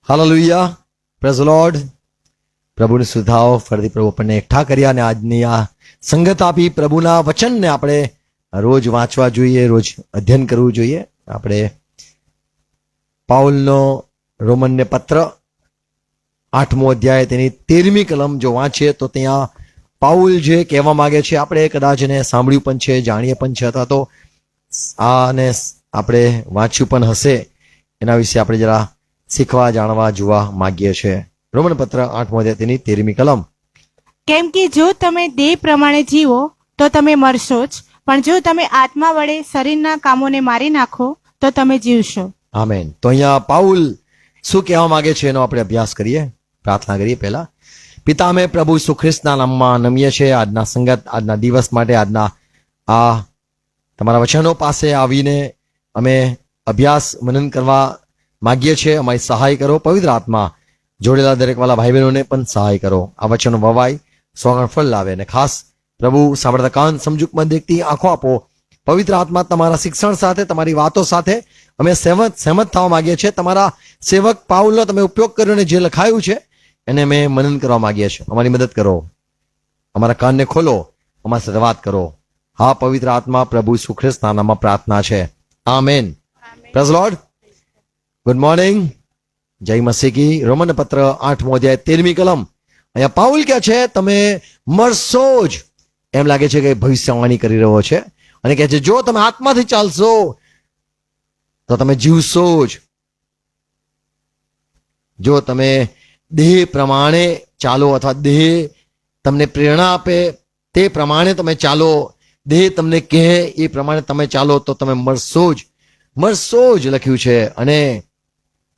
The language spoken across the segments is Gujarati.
Hallelujah, praise lord. પ્રભુની સુધાઓ ફરીથી પ્રભુ આપણને એકઠા કર્યા અને આજની આ સંગત આપી. પ્રભુના વચનને આપણે રોજ વાંચવા જોઈએ, રોજ અધ્યયન કરવું જોઈએ. આપણે પાઉલનો રોમનને પત્ર 8મો અધ્યાય તેની 13મી કલમ જો વાંચીએ તો ત્યાં પાઉલ જે કહેવા માંગે છે, આપણે કદાચ એને સાંભળ્યું પણ છે, જાણીએ પણ છે, અથવા તો આને આપણે વાંચ્યું પણ હશે. એના વિશે આપણે જરા શીખવા, જાણવા, જોવા માંગીએ છીએ. રોમન પત્ર 8મો અધ્યાય તેની 13મી કલમ. કેમ કે જો તમે દેહ પ્રમાણે જીવો તો તમે મરશો જ, પણ જો તમે આત્મા વડે શરીરના કામોને મારી નાખો તો તમે જીવશો. આમેન. તો અહીંયા પાઉલ શું કહેવા માંગે છે એનો આપણે અભ્યાસ કરીએ, પ્રાર્થના કરીએ. પહેલા પિતા, અમે પ્રભુ ઈસુ ખ્રિસ્તના નામમાં નમીએ છીએ આજના સંગત, આજના દિવસ માટે, આજના આ તમારા વચનો પાસે આવીને અમે અભ્યાસ મનન કરવા માગીએ છીએ. અમારી સહાય કરો. પવિત્ર આત્મા જોડેલા દરેક વાલા ભાઈ બહેનોને પણ સહાય કરો. આ વચનો વવાય, સોગણ ફળ લાવે. અને ખાસ પ્રભુ સાંભળતા કાન, સમજૂકમાં દેખતી આંખો આપો. પવિત્ર આત્મા તમારા શિક્ષણ સાથે, તમારી વાતો સાથે અમે સહેમત થવા માંગીએ છીએ. તમારા સેવક પાઉલનો તમે ઉપયોગ કર્યો અને જે લખાયું છે એને અમે મનન કરવા માંગીએ છીએ. અમારી મદદ કરો, અમારા કાનને ખોલો, અમારી સાથે વાત કરો. હા પવિત્ર આત્મા, પ્રભુ ઈસુ ખ્રિસ્તના નામમાં પ્રાર્થના છે. Amen. Praise lord. Good morning. જય મસીહ કી. રોમન પત્ર 8મો અધ્યાય 13મી કલમ. અહીંયા પાઉલ કહે છે તમે મરશો જ. એમ લાગે છે કે ભવિષ્યવાણી કરી રહ્યો છે અને કહે છે જો તમે આત્માથી ચાલશો તો તમે જીવશો જ. જો તમે દેહ પ્રમાણે ચાલો અથવા દેહ તમને પ્રેરણા આપે તે પ્રમાણે તમે ચાલો, દેહ તમને કહે એ પ્રમાણે તમે ચાલો તો તમે મરશો જ. મરશો જ લખ્યું છે. અને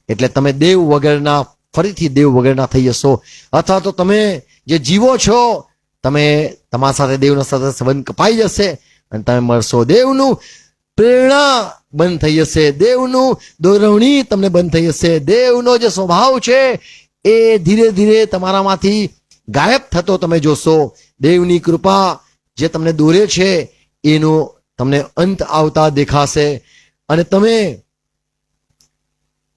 એટલે તમે દેવ વગરના, ફરીથી દેવ વગરના થઈ જશો. અથવા તો તમે જે જીવો છો તમે, તમારા સાથે દેવનો સાથે સંબંધ કપાઈ જશે અને તમે મરશો. દેવનું પ્રેરણા બંધ થઈ જશે, દેવનું દોરવણી તમને બંધ થઈ જશે. દેવનો જે સ્વભાવ છે એ ધીરે ધીરે તમારામાંથી ગાયબ થતો તમે જોશો. દેવની કૃપા જે તમને દોરે છે એનો તમને અંત આવતા દેખાશે અને તમે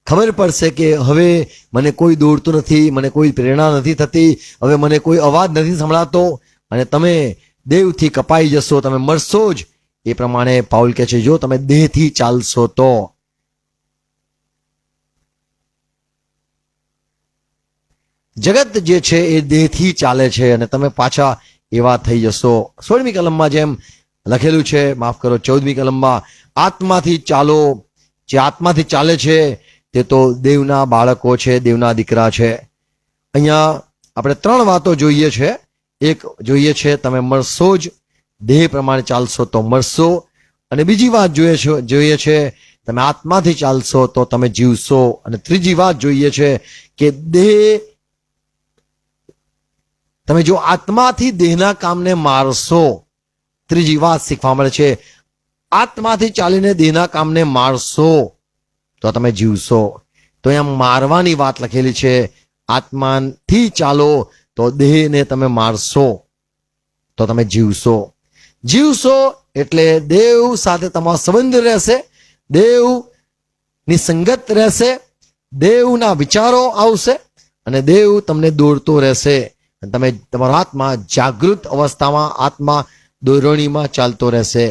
ખબર પડશે કે હવે મને કોઈ દોરતું નથી, મને કોઈ પ્રેરણા નથી થતી, હવે મને કોઈ અવાજ નથી સંભળાતો અને તમે દેવથી કપાઈ જશો, તમે મરશો જ. એ પ્રમાણે પાઉલ કહે છે જો તમે દેહથી ચાલશો તો. જગત જે છે એ દેહથી ચાલે છે અને તમે પાછા એવા થઈ જશો. 16મી કલમમાં જેમ લખેલું છે, માફ કરો 14મી કલમમાં, આત્માથી ચાલો. જે આત્માથી ચાલે છે તે તો દેવના બાળકો છે, દેવના દીકરા છે. અહીંયા આપણે 3 વાતો જોઈએ છે. એક જોઈએ છે તમે મરશો જ, દેહ પ્રમાણે ચાલશો તો મરશો. અને બીજી વાત જોઈએ છે તમે આત્માથી ચાલશો તો તમે જીવશો. અને ત્રીજી વાત જોઈએ છે કે દેહ, તમે જો આત્માથી દેહના કામને મારશો. ત્રીજી વાત શીખવા મળે છે, આત્માથી ચાલીને દેહના કામને મારશો તો તમે જીવશો. તો અહીંયા મારવાની વાત લખેલી છે. આત્માથી ચાલો તો દેહને તમે મારશો તો તમે જીવશો. જીવશો એટલે દેવ સાથે તમારો સંબંધ રહેશે, દેવની સંગત રહેશે, દેવના વિચારો આવશે અને દેવ તમને દોરતો રહેશે. તમે તમારો આત્મા જાગૃત અવસ્થામાં, આત્મા દોરણીમાં ચાલતો રહેશે.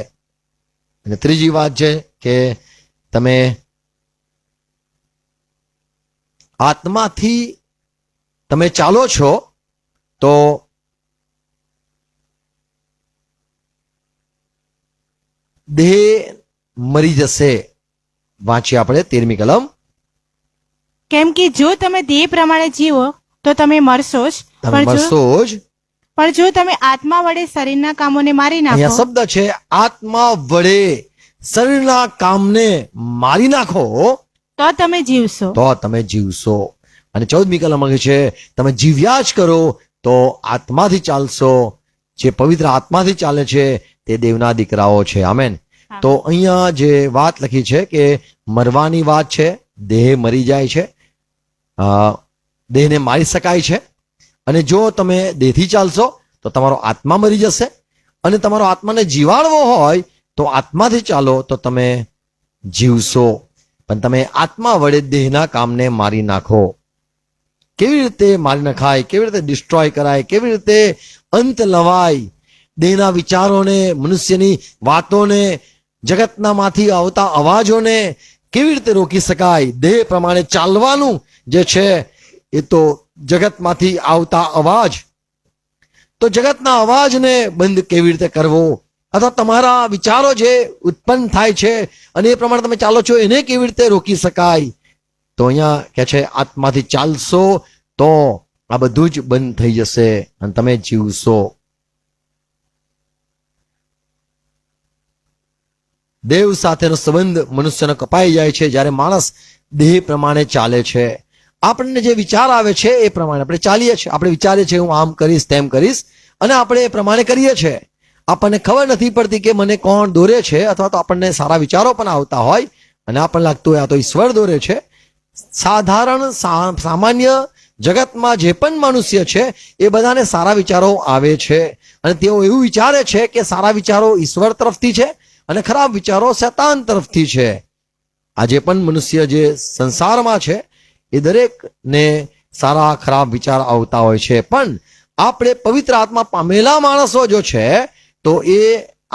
અને ત્રીજી વાત છે કે તમે આત્માથી તમે ચાલો છો તો દેહ મરી જશે. વાંચીએ આપણે 13મી કલમ. કેમ કે જો તમે દેહ પ્રમાણે જીવો તો તમે મરશો જ, તમે મરશો જ. પણ જો તમે આત્મા વડે શરીરના કામોને મારી અહીંયા નાખો શબ્દ છે આત્મા વડે શરીરના કામને મારી નાખો તો તમે જીવશો. તો તમે જીવશો. અને 14મી કલમ કહે છે તમે જીવ્યા જ કરો તો આત્માથી ચાલશો. જે પવિત્ર આત્માથી ચાલે છે તે દેવના દીકરાઓ છે. આમેન. તો અહીંયા જે વાત લખી છે કે મરવાની વાત છે, દેહ મરી જાય છે, દેહને મારી શકાય છે. અને જો તમે દેહથી ચાલશો તો તમારો આત્મા મરી જશે. અને તમારો આત્માને જીવાડવો હોય તો આત્માથી ચાલો તો તમે જીવશો. પણ તમે આત્મા વડે દેહના કામને મારી નાખો. કેવી રીતે મારી નખાય, કેવી રીતે ડિસ્ટ્રોય કરાય, કેવી રીતે અંત લવાય, દેહના વિચારોને, મનુષ્યની વાતોને, જગતના માંથી આવતા અવાજોને કેવી રીતે રોકી શકાય. દેહ પ્રમાણે ચાલવાનું જે છે એ તો જગતમાંથી આવતા અવાજ, તો જગતના અવાજને બંધ કેવી રીતે કરવો, અથવા તમારા વિચારો જે ઉત્પન્ન થાય છે અને એ પ્રમાણે તમે ચાલો છો એને કેવી રીતે રોકી શકાય. તો અહીંયા કે છે આત્માથી ચાલશો તો આ બધું જ બંધ થઈ જશે અને તમે જીવશો. દેવ સાથેનો સંબંધ મનુષ્યનો કપાઈ જાય છે જ્યારે માણસ દેહ પ્રમાણે ચાલે છે. આપણને જે વિચાર આવે છે એ પ્રમાણે આપણે ચાલીએ છીએ. આપણે વિચારીએ છીએ હું આમ કરીશ તેમ કરીશ અને આપણે એ પ્રમાણે કરીએ છીએ. આપણને ખબર નથી પડતી કે મને કોણ દોરે છે, અથવા તો આપણને સારા વિચારો પણ આવતા હોય અને આપણને લાગતું હોય આ તો ઈશ્વર દોરે છે. સાધારણ સામાન્ય જગતમાં જે પણ મનુષ્ય છે એ બધાને સારા વિચારો આવે છે અને તેઓ એવું વિચારે છે કે સારા વિચારો ઈશ્વર તરફથી છે અને ખરાબ વિચારો શૈતાન તરફથી છે. આ જે પણ મનુષ્ય જે સંસારમાં છે એ દરેકને સારા ખરાબ વિચાર આવતા હોય છે. પણ આપણે પવિત્ર આત્મા પામેલા માણસો જો છે તો એ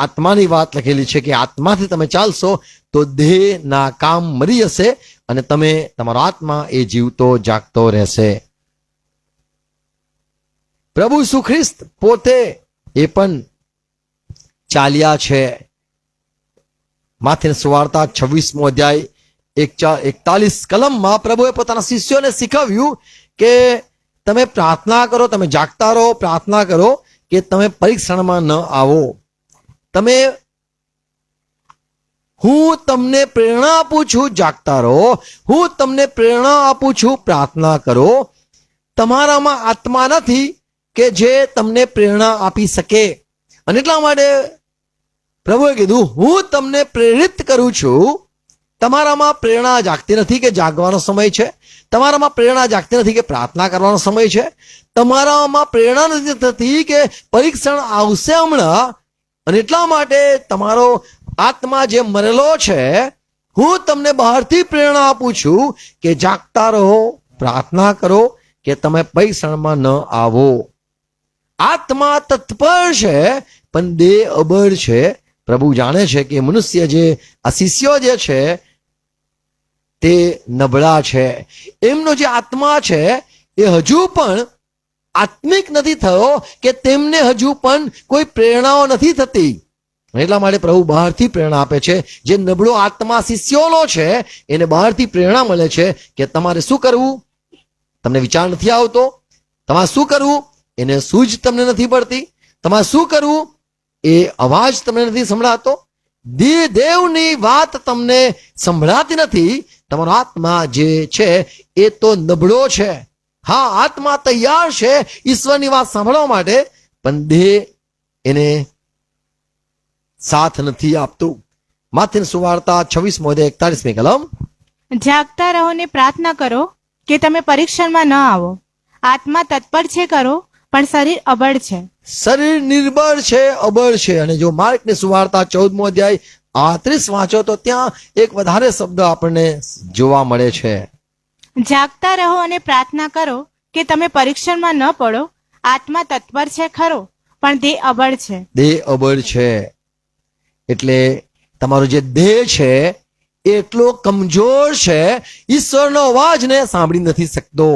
આત્માની વાત લખેલી છે કે આત્માથી તમે ચાલશો તો દેહના કામ મરી જશે અને તમે તમારો આત્મા એ જીવતો જાગતો રહેશે. પ્રભુ ઈસુ ખ્રિસ્ત પોતે એ પણ ચાલ્યા છે. માથેની સુવાર્તા 26મો અધ્યાય 41 કલમમાં પ્રભુએ પોતાના શિષ્યોને શીખવ્યું કે તમે પ્રાર્થના કરો, તમે જાગતા રહો, પ્રાર્થના કરો કે તમે પરીક્ષણમાં ન આવો. હું તમને પ્રેરણા આપું છું, જાગતા રહો. હું તમને પ્રેરણા આપું છું, પ્રાર્થના કરો. તમારામાં આત્મા નથી કે જે તમને પ્રેરણા આપી શકે. અને એટલા માટે પ્રભુએ કીધું હું તમને પ્રેરિત કરું છું. તમારામાં પ્રેરણા જાગતી નથી કે જાગવાનો સમય છે. તમારામાં પ્રેરણા જાગતી નથી કે પ્રાર્થના કરવાનો સમય છે. તમારામાં પ્રેરણા નથી થતી કે પરીક્ષણ આવશે હમણાં, અને એટલા માટે તમારો આત્મા જે મરેલો છે, હું તમને બહારથી પ્રેરણા આપું છું કે જાગતા રહો, પ્રાર્થના કરો કે તમે પરીક્ષણમાં ન આવો. આત્મા તત્પર છે પણ દેહ અબળ છે. પ્રભુ જાણે છે કે મનુષ્ય જે આ શિષ્યો જે છે તે નબળા છે. એમનો જે આત્મા છે એ હજુ પણ આત્મિક નથી થયો કે તેમને હજુ પણ કોઈ પ્રેરણાઓ નથી થતી. એટલા માટે પ્રભુ બહારથી પ્રેરણા આપે છે. જે નબળો આત્મા શિષ્યોનો છે એને બહારથી પ્રેરણા મળે છે કે તમારે શું કરવું, તમને વિચાર નથી આવતો. તમારે શું કરવું એને સૂઝ તમને નથી પડતી. તમારે શું કરવું એ અવાજ તમને નથી સંભળાતો. દેવની વાત તમને સંભળાતી નથી. તમારો આત્મા જે છે એ તો નબળો છે. હા, આત્મા તૈયાર છે ઈશ્વરની વાત સાંભળવા માટે, પણ દેહ એને સાથ નથી આપતું. માથેની સુવાર્તા 26મો અધ્યાય 41મી કલમ. જાગતા રહો ને પ્રાર્થના કરો કે તમે પરીક્ષણમાં ન આવો. આત્મા તત્પર છે કરો પણ શરીર અબળ છે. શરીર નિર્બળ છે, અબળ છે. અને જો માર્કની સુવાર્તા 14મો અધ્યાય 38 વાંચો તો ત્યાં એક વધારે શબ્દ આપણને જોવા મળે છે. જાગતા રહો અને પ્રાર્થના કરો કે તમે પરીક્ષણમાં ન પડો. આત્મા તત્પર છે ખરો પણ દેહ અબળ છે. દેહ અબળ છે એટલે તમારો જે દેહ છે એ એટલો કમજોર છે, ઈશ્વરનો અવાજને સાંભળી નથી શકતો.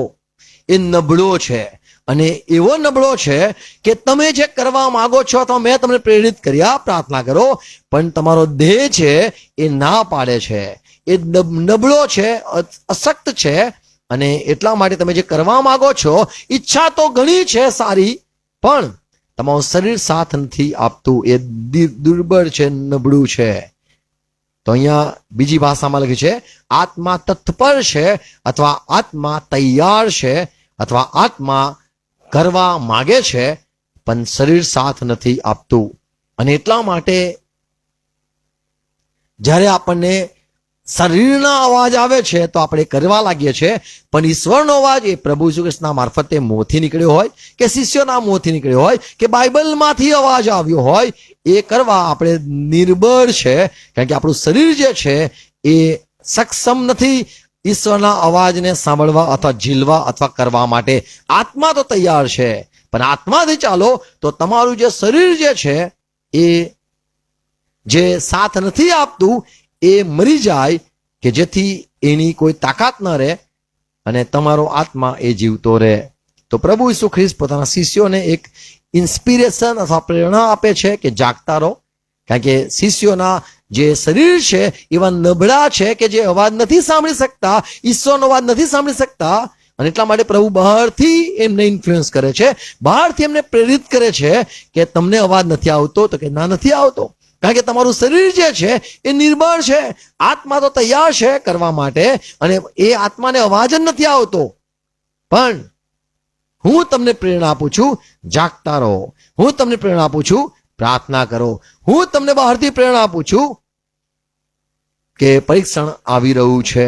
એ નબળો છે અને એવો નબળો છે કે તમે જે કરવા માંગો છો અથવા મેં તમને પ્રેરિત કર્યા પ્રાર્થના કરો, પણ તમારો દેહ છે એ ના પાડે છે. એ નબળો છે, અશક્ત છે. અને એટલા માટે તમે જે કરવા માંગો છો, ઈચ્છા તો ઘણી છે સારી, પણ તમારું શરીર સાથ નથી આપતું. એ દુર્બળ છે, નબળું છે. તો અહીંયા બીજી ભાષામાં લખ્યું છે આત્મા તત્પર છે, અથવા આત્મા તૈયાર છે, અથવા આત્મા કરવા માગે છે પણ શરીર સાથ નથી આપતું. અને એટલા માટે જ્યારે આપણને શરીરના અવાજ આવે છે તો આપણે કરવા લાગીએ છીએ, પણ ઈશ્વરનો અવાજ એ પ્રભુ ઈસુ ખ્રિસ્તના મારફતે મોંથી નીકળ્યો હોય કે શિષ્યોના મોંથી નીકળ્યો હોય કે બાઇબલમાંથી અવાજ આવ્યો હોય, એ કરવા આપણે નિર્બળ છે. કારણ કે આપણું શરીર જે છે એ સક્ષમ નથી ઈશ્વરના અવાજને સાંભળવા અથવા ઝીલવા અથવા કરવા માટે આત્મા તો તૈયાર છે, પણ આત્માથી ચાલો તો તમારું જે શરીર જે છે એ જે સાથ નથી આપતું એ મરી જાય, કે જેથી એની કોઈ તાકાત ન રહે અને તમારો આત્મા એ જીવતો રહે. તો પ્રભુ ઈસુ ખ્રિસ્ત પોતાના શિષ્યોને એક ઇન્સ્પિરેશન અથવા પ્રેરણા આપે છે કે જાગતા રહો, કારણ કે શિષ્યોના જે શરીર છે એવા નબળા છે કે જે અવાજ નથી સાંભળી શકતા, ઈશ્વરનો અવાજ નથી સાંભળી શકતા, અને એટલા માટે પ્રભુ બહારથી એમને ઇન્ફ્લુઅન્સ કરે છે, બહારથી એમને પ્રેરિત કરે છે કે તમને અવાજ નથી આવતો, તો કે ના નથી આવતો, કારણ કે તમારું શરીર જે છે એ નિર્બળ છે. આત્મા તો તૈયાર છે કરવા માટે, અને એ આત્માને અવાજ જ નથી આવતો. પણ હું તમને પ્રેરણા આપું છું, જાગતા રહો. હું તમને પ્રેરણા આપું છું, પ્રાર્થના કરો. હું તમને બહારથી પ્રેરણા આપું છું કે પરીક્ષણ આવી રહ્યું છે,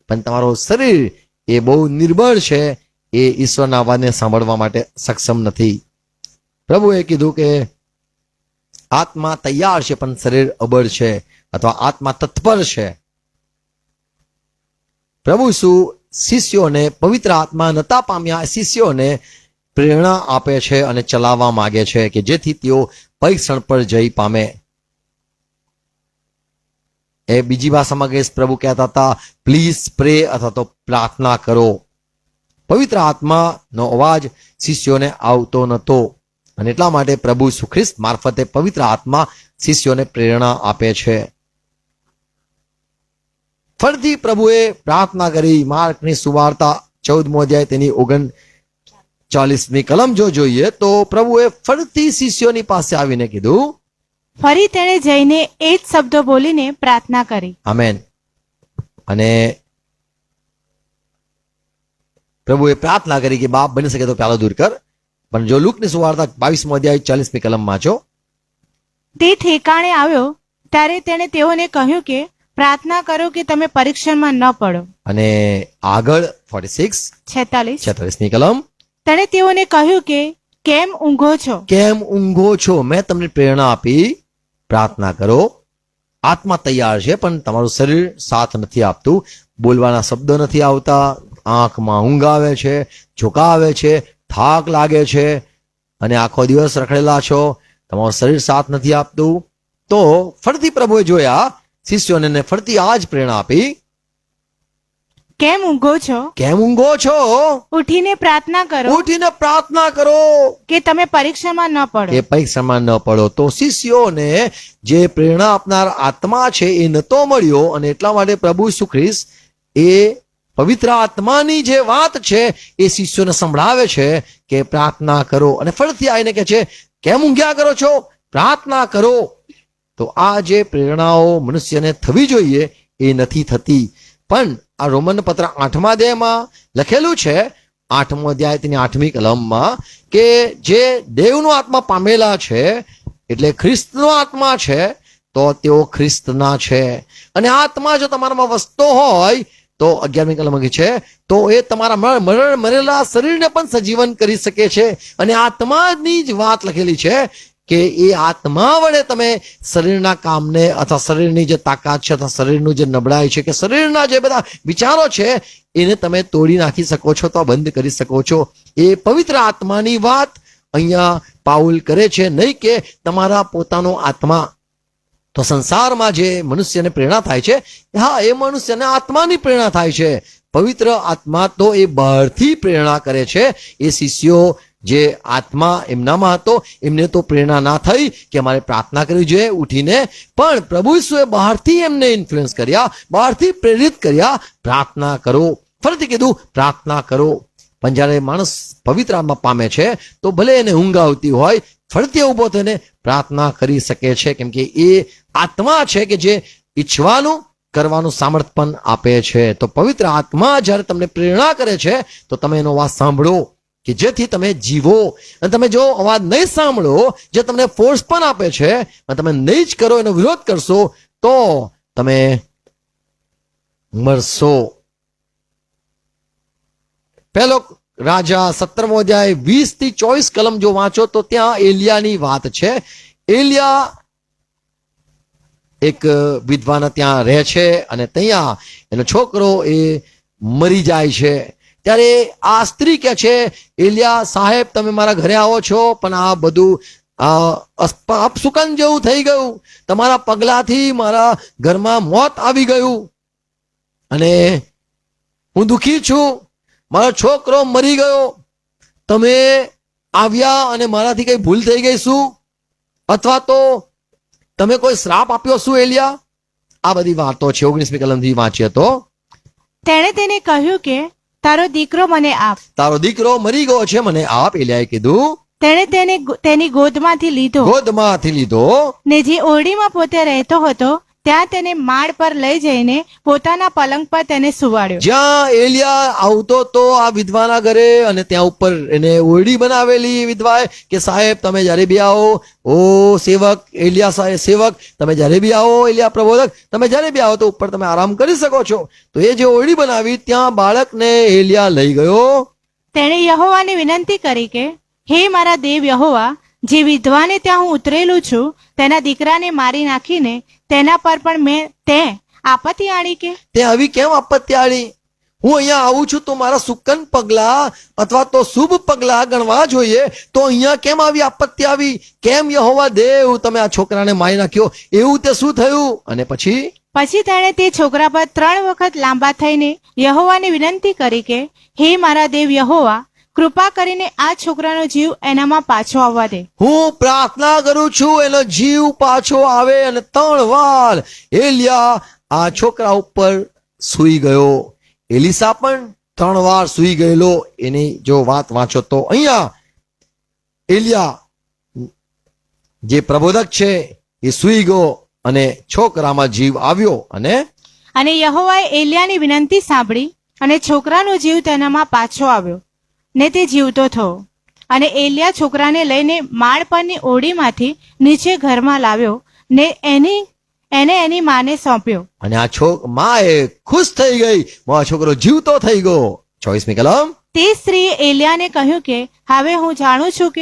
પણ તમારો શરીર એ બહુ નિર્બળ છે, એ ઈશ્વરના અવાજને સાંભળવા માટે સક્ષમ નથી. પ્રભુએ કીધું કે આત્મા તૈયાર છે પણ શરીર અબળ છે, અથવા આત્મા તત્પર છે. પ્રભુ શું શિષ્યોને પવિત્ર આત્મા નતા પામ્યા શિષ્યોને પ્રેરણા આપે છે અને ચલાવવા માંગે છે કે જેથી તેઓ પરીક્ષણ પર જઈ પામે. એ બીજી ભાષામાં કહીશ, પ્રભુ કહેતા હતા પ્લીઝ પ્રે અથવા તો પ્રાર્થના કરો. પવિત્ર આત્માનો અવાજ શિષ્યોને આવતો નહોતો, અને એટલા માટે પ્રભુ ઈસુ ખ્રિસ્ત મારફતે પવિત્ર આત્મા શિષ્યોને પ્રેરણા આપે છે. ફરીથી પ્રભુએ પ્રાર્થના કરી. માર્કની સુવાર્તા 14મો અધ્યાય તેની 39મી કલમ જો જોઈએ તો પ્રભુએ ફરીથી શિષ્યોની પાસે આવીને કીધું. ફરી તેણે જઈને એ જ શબ્દો બોલીને પ્રાર્થના કરી. આમેન. અને પ્રભુએ પ્રાર્થના કરી કે બાપ બની શકે તો પ્યાલો દૂર કર. પણ જો લુકની સુવાર્તા 22મો અધ્યાય 40મી કલમ વાંચો. તે ઠેકાણે આવ્યો ત્યારે તેણે તેઓને કહ્યું કે પ્રાર્થના કરો કે તમે પરીક્ષણમાં ન પડો. અને આગળ 46 46 46મી કલમ. તેણે તેઓને કહ્યું કે કેમ ઊંઘો છો? કેમ ઊંઘો છો? મેં તમને પ્રેરણા આપી, પ્રાર્થના કરો. આત્મા તૈયાર છે પણ તમારું શરીર સાથ નથી આપતું, બોલવાના શબ્દો નથી આવતા, આંખમાં ઊંઘ આવે છે, ઝોકા આવે છે, થાક લાગે છે, અને આખો દિવસ રખડેલા છો, તમારું શરીર સાથ નથી આપતું. તો ફરીથી પ્રભુએ જોયા શિષ્યોને, ફરતી આ જ પ્રેરણા આપી. કેમ ઊંઘો છો? કેમ ઊંઘો છો? ઉઠીને પ્રાર્થના કરો ઉઠીને પ્રાર્થના કરો કે તમે પરીક્ષામાં ન પડો. કે પરીક્ષામાં ન પડો. તો શિષ્યોને જે પ્રેરણા આપનાર આત્મા છે એ નતો મળ્યો, અને એટલા માટે પ્રભુ ઈસુ ખ્રિસ્ત એ પવિત્ર આત્માની જે વાત છે એ શિષ્યોને સંભળાવે છે કે પ્રાર્થના કરો. અને ફરીથી આવીને કહે છે કેમ ઊંઘ્યા કરો છો? પ્રાર્થના કરો. તો આ જે પ્રેરણાઓ મનુષ્યને થવી જોઈએ એ નથી થતી. પણ આ રોમન પત્ર 8મા અધ્યાયમાં લખેલું છે, 8મો અધ્યાય તેની 8મી કલમમાં, કે જે દેવનો આત્મા પામેલા છે, એટલે ખ્રિસ્તનો આત્મા છે, તો તેઓ ખ્રિસ્તના છે. અને આ આત્મા જો તમારામાં વસતો હોય તો 11મી કલમ છે, તો એ તમારા મરેલા શરીરને પણ સજીવન કરી શકે છે. અને આત્માની જ વાત લખેલી છે કે એ આત્મા વડે તમે શરીરના કામને અથવા શરીરની જે તાકાત છે અથવા શરીરનું જે નબળાઈ છે કે શરીરના જે બધા વિચારો છે એને તમે તોડી નાખી શકો છો, તો બંધ કરી શકો છો. એ પવિત્ર આત્માની વાત અહીંયા પાઉલ કરે છે, નહીં કે તમારા પોતાનો આત્મા. તો સંસારમાં જે મનુષ્યને પ્રેરણા થાય છે, હા, એ મનુષ્યને આત્માની પ્રેરણા થાય છે. પવિત્ર આત્મા તો એ બહારથી પ્રેરણા કરે છે. એ શિષ્યો જે આત્મા એમનામાં હતો એમને તો પ્રેરણા ના થઈ કે અમારે પ્રાર્થના કરવી જોઈએ ઉઠીને, પણ પ્રભુ ઈસુએ બહારથી એમને ઇન્ફ્લુઅન્સ કર્યા, બહારથી પ્રેરિત કર્યા, પ્રાર્થના કરો. ફરીથી કીધું પ્રાર્થના કરો. પણ જ્યારે માણસ પવિત્ર આત્મા પામે છે તો ભલે એને ઊંઘ આવતી હોય, ફરીથી ઊભો થઈને પ્રાર્થના કરી શકે છે, કેમ કે એ આત્મા છે કે જે ઈચ્છવાનું કરવાનું સામર્થ્ય પણ આપે છે. તો પવિત્ર આત્મા જ્યારે તમને પ્રેરણા કરે છે તો તમે એનો વાત સાંભળો કે જેથી તમે જીવો. અને તમે જો અવાજ નહીં સાંભળો, જે તમને ફોર્સ પણ આપે છે, અને તમે નહીં જ કરો, એનો વિરોધ કરશો, તો તમે મરશો. પહેલો રાજા 17મો અધ્યાય 20 થી 24 કલમ જો વાંચો તો ત્યાં એલિયાની વાત છે. એલિયા એક વિધવાના ત્યાં રહે છે અને ત્યાં એનો છોકરો એ મરી જાય છે. ત્યારે આ સ્ત્રી કહે છે, એલિયા સાહેબ તમે મારા ઘરે આવો છો, પણ આ બધું અપશુકન જેવું થઈ ગયું, તમારા પગલાથી મારા ઘરમાં મોત આવી ગયું અને હું દુઃખી છું, મારો છોકરો મરી ગયો, તમે આવ્યા અને મારાથી કઈ ભૂલ થઈ ગઈ શું, અથવા તો તમે કોઈ શ્રાપ આપ્યો શું એલિયા? આ બધી વાતો છે. 19મી કલમથી વાંચીએ તો તેણે તેને કહ્યું કે તારો દીકરો મને આપ. તારો દીકરો મરી ગયો છે, મને આપ. એલિયાએ કીધું. તેણે તેને તેની ગોદમાંથી લીધો ગોદમાંથી લીધો ને જે ઓરડીમાં પોતે રહેતો હતો ત્યાં તેને માળ પર લઈ જઈને પોતાના પલંગ પર તેને સુવાડ્યો. જ્યાં એલિયા આવતો તો આ વિધવાના ઘરે, અને ત્યાં ઉપર એને ઓરડી બનાવેલી વિધવાએ કે સાહેબ તમે જ્યારે બી આવો, ઓ સેવક એલિયા સાહેબ સેવક તમે જ્યારે બી આવો, એલિયા પ્રબોધક તમે જ્યારે બી આવો તો ઉપર તમે આરામ કરી શકો છો. તો એ જે ઓરડી બનાવી ત્યાં બાળકને એલિયા લઈ ગયો. તેણે યહોવાને વિનંતી કરી કે હે મારા દેવ યહોવા, જે વિધવાને ત્યાં હું ઉતરેલું છું તેના દીકરાને મારી નાખીને તેના પર પણ મેં તે આપત્તિ આણી કે? તે આવી કેમ આપત્તિ આણી? હું અહીંયા આવું છું તો મારા સુકન પગલા અથવા તો શુભ પગલા ગણવા જોઈએ, તો અહીંયા કેમ આવી આપત્તિ આવી? કેમ યહોવા દેવ તમે આ છોકરાને મારી નાખ્યો? એવું તે શું થયું? અને પછી તેણે તે છોકરા પર 3 વખત લાંબા થઈને યહોવાને વિનંતી કરી કે હે મારા દેવ યહોવા, કૃપા કરીને આ છોકરાનો જીવ એનામાં પાછો આવવા દે. હું પ્રાર્થના કરું છું એનો જીવ પાછો આવે. અને 3 વાર એલિયા આ છોકરા ઉપર સૂઈ ગયો. એલિસા પણ 3 વાર સૂઈ ગયેલો. એની જો વાત વાંચો તો અહીંયા એલિયા જે પ્રબોધક છે એ સૂઈ ગયો અને છોકરામાં જીવ આવ્યો. અને યહોવાએ એલિયાની વિનંતી સાંભળી અને છોકરાનો જીવ તેનામાં પાછો આવ્યો ને તે જીવતો થયો. અને એલિયા છોકરાને લઈને માળ પરની ઓરડીમાંથી નીચે ઘરમાં લાવ્યો ને એને એની માને સોંપ્યો. અને આ માએ ખુશ થઈ ગઈ, મારો છોકરો જીવતો થઈ ગયો. 24મી કલમ. તે સ્ત્રીએ એલિયાને કહ્યું કે હવે હું જાણું છું કે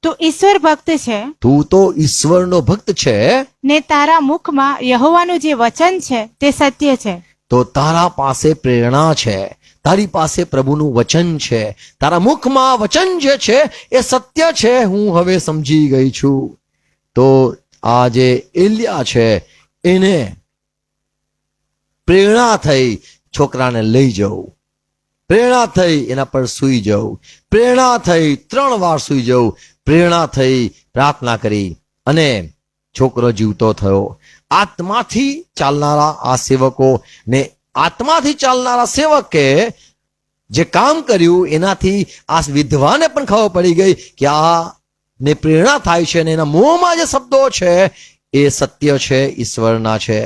તું ઈશ્વર ભક્ત છે, તું તો ઈશ્વરનો ભક્ત છે ને તારા મુખમાં યહોવાનું જે વચન છે તે સત્ય છે. તો તારા પાસે પ્રેરણા છે, તારી પાસે પ્રભુનું વચન છે, તારા મુખમાં વચન જે છે એ સત્ય છે. હું હવે સમજી ગઈ છું. તો આ જે એલિયા છે એને પ્રેરણા થઈ છોકરાને લઈ જવું, પ્રેરણા થઈ એના પર સૂઈ જવું, પ્રેરણા થઈ 3 વાર સૂઈ જવું, પ્રેરણા થઈ પ્રાર્થના કરી અને છોકરો જીવતો થયો. આત્માથી ચાલનારા આ સેવકો ને આત્માથી ચાલનારા સેવકે જે કામ કર્યું એનાથી આ વિધવાને પણ ખબર પડી ગઈ કે આ ને પ્રેરણા થાય છે અને એના મોંમાં જે શબ્દો છે એ સત્ય છે, ઈશ્વરના છે.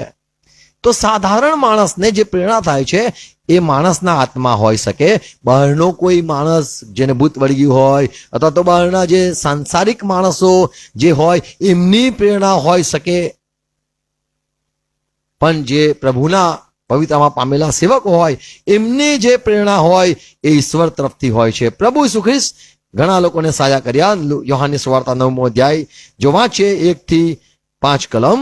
તો સાધારણ માણસને જે પ્રેરણા થાય છે એ માણસના આત્મા હોઈ શકે. બહારનો કોઈ માણસ જેને ભૂત વળગ્યું હોય અથવા તો બહારના જે સાંસારિક માણસો જે હોય એમની પ્રેરણા હોઈ શકે, પણ જે પ્રભુના પવિત્રમાં પામેલા સેવકો હોય એમની જે પ્રેરણા હોય એ ઈશ્વર તરફથી હોય છે. પ્રભુ ઈસુ ખ્રિસ્ત ઘણા લોકોને સાજા કર્યા. યોહાનની સુવાર્તા 9મો અધ્યાય જો વાંચીએ 1 થી 5 કલમ.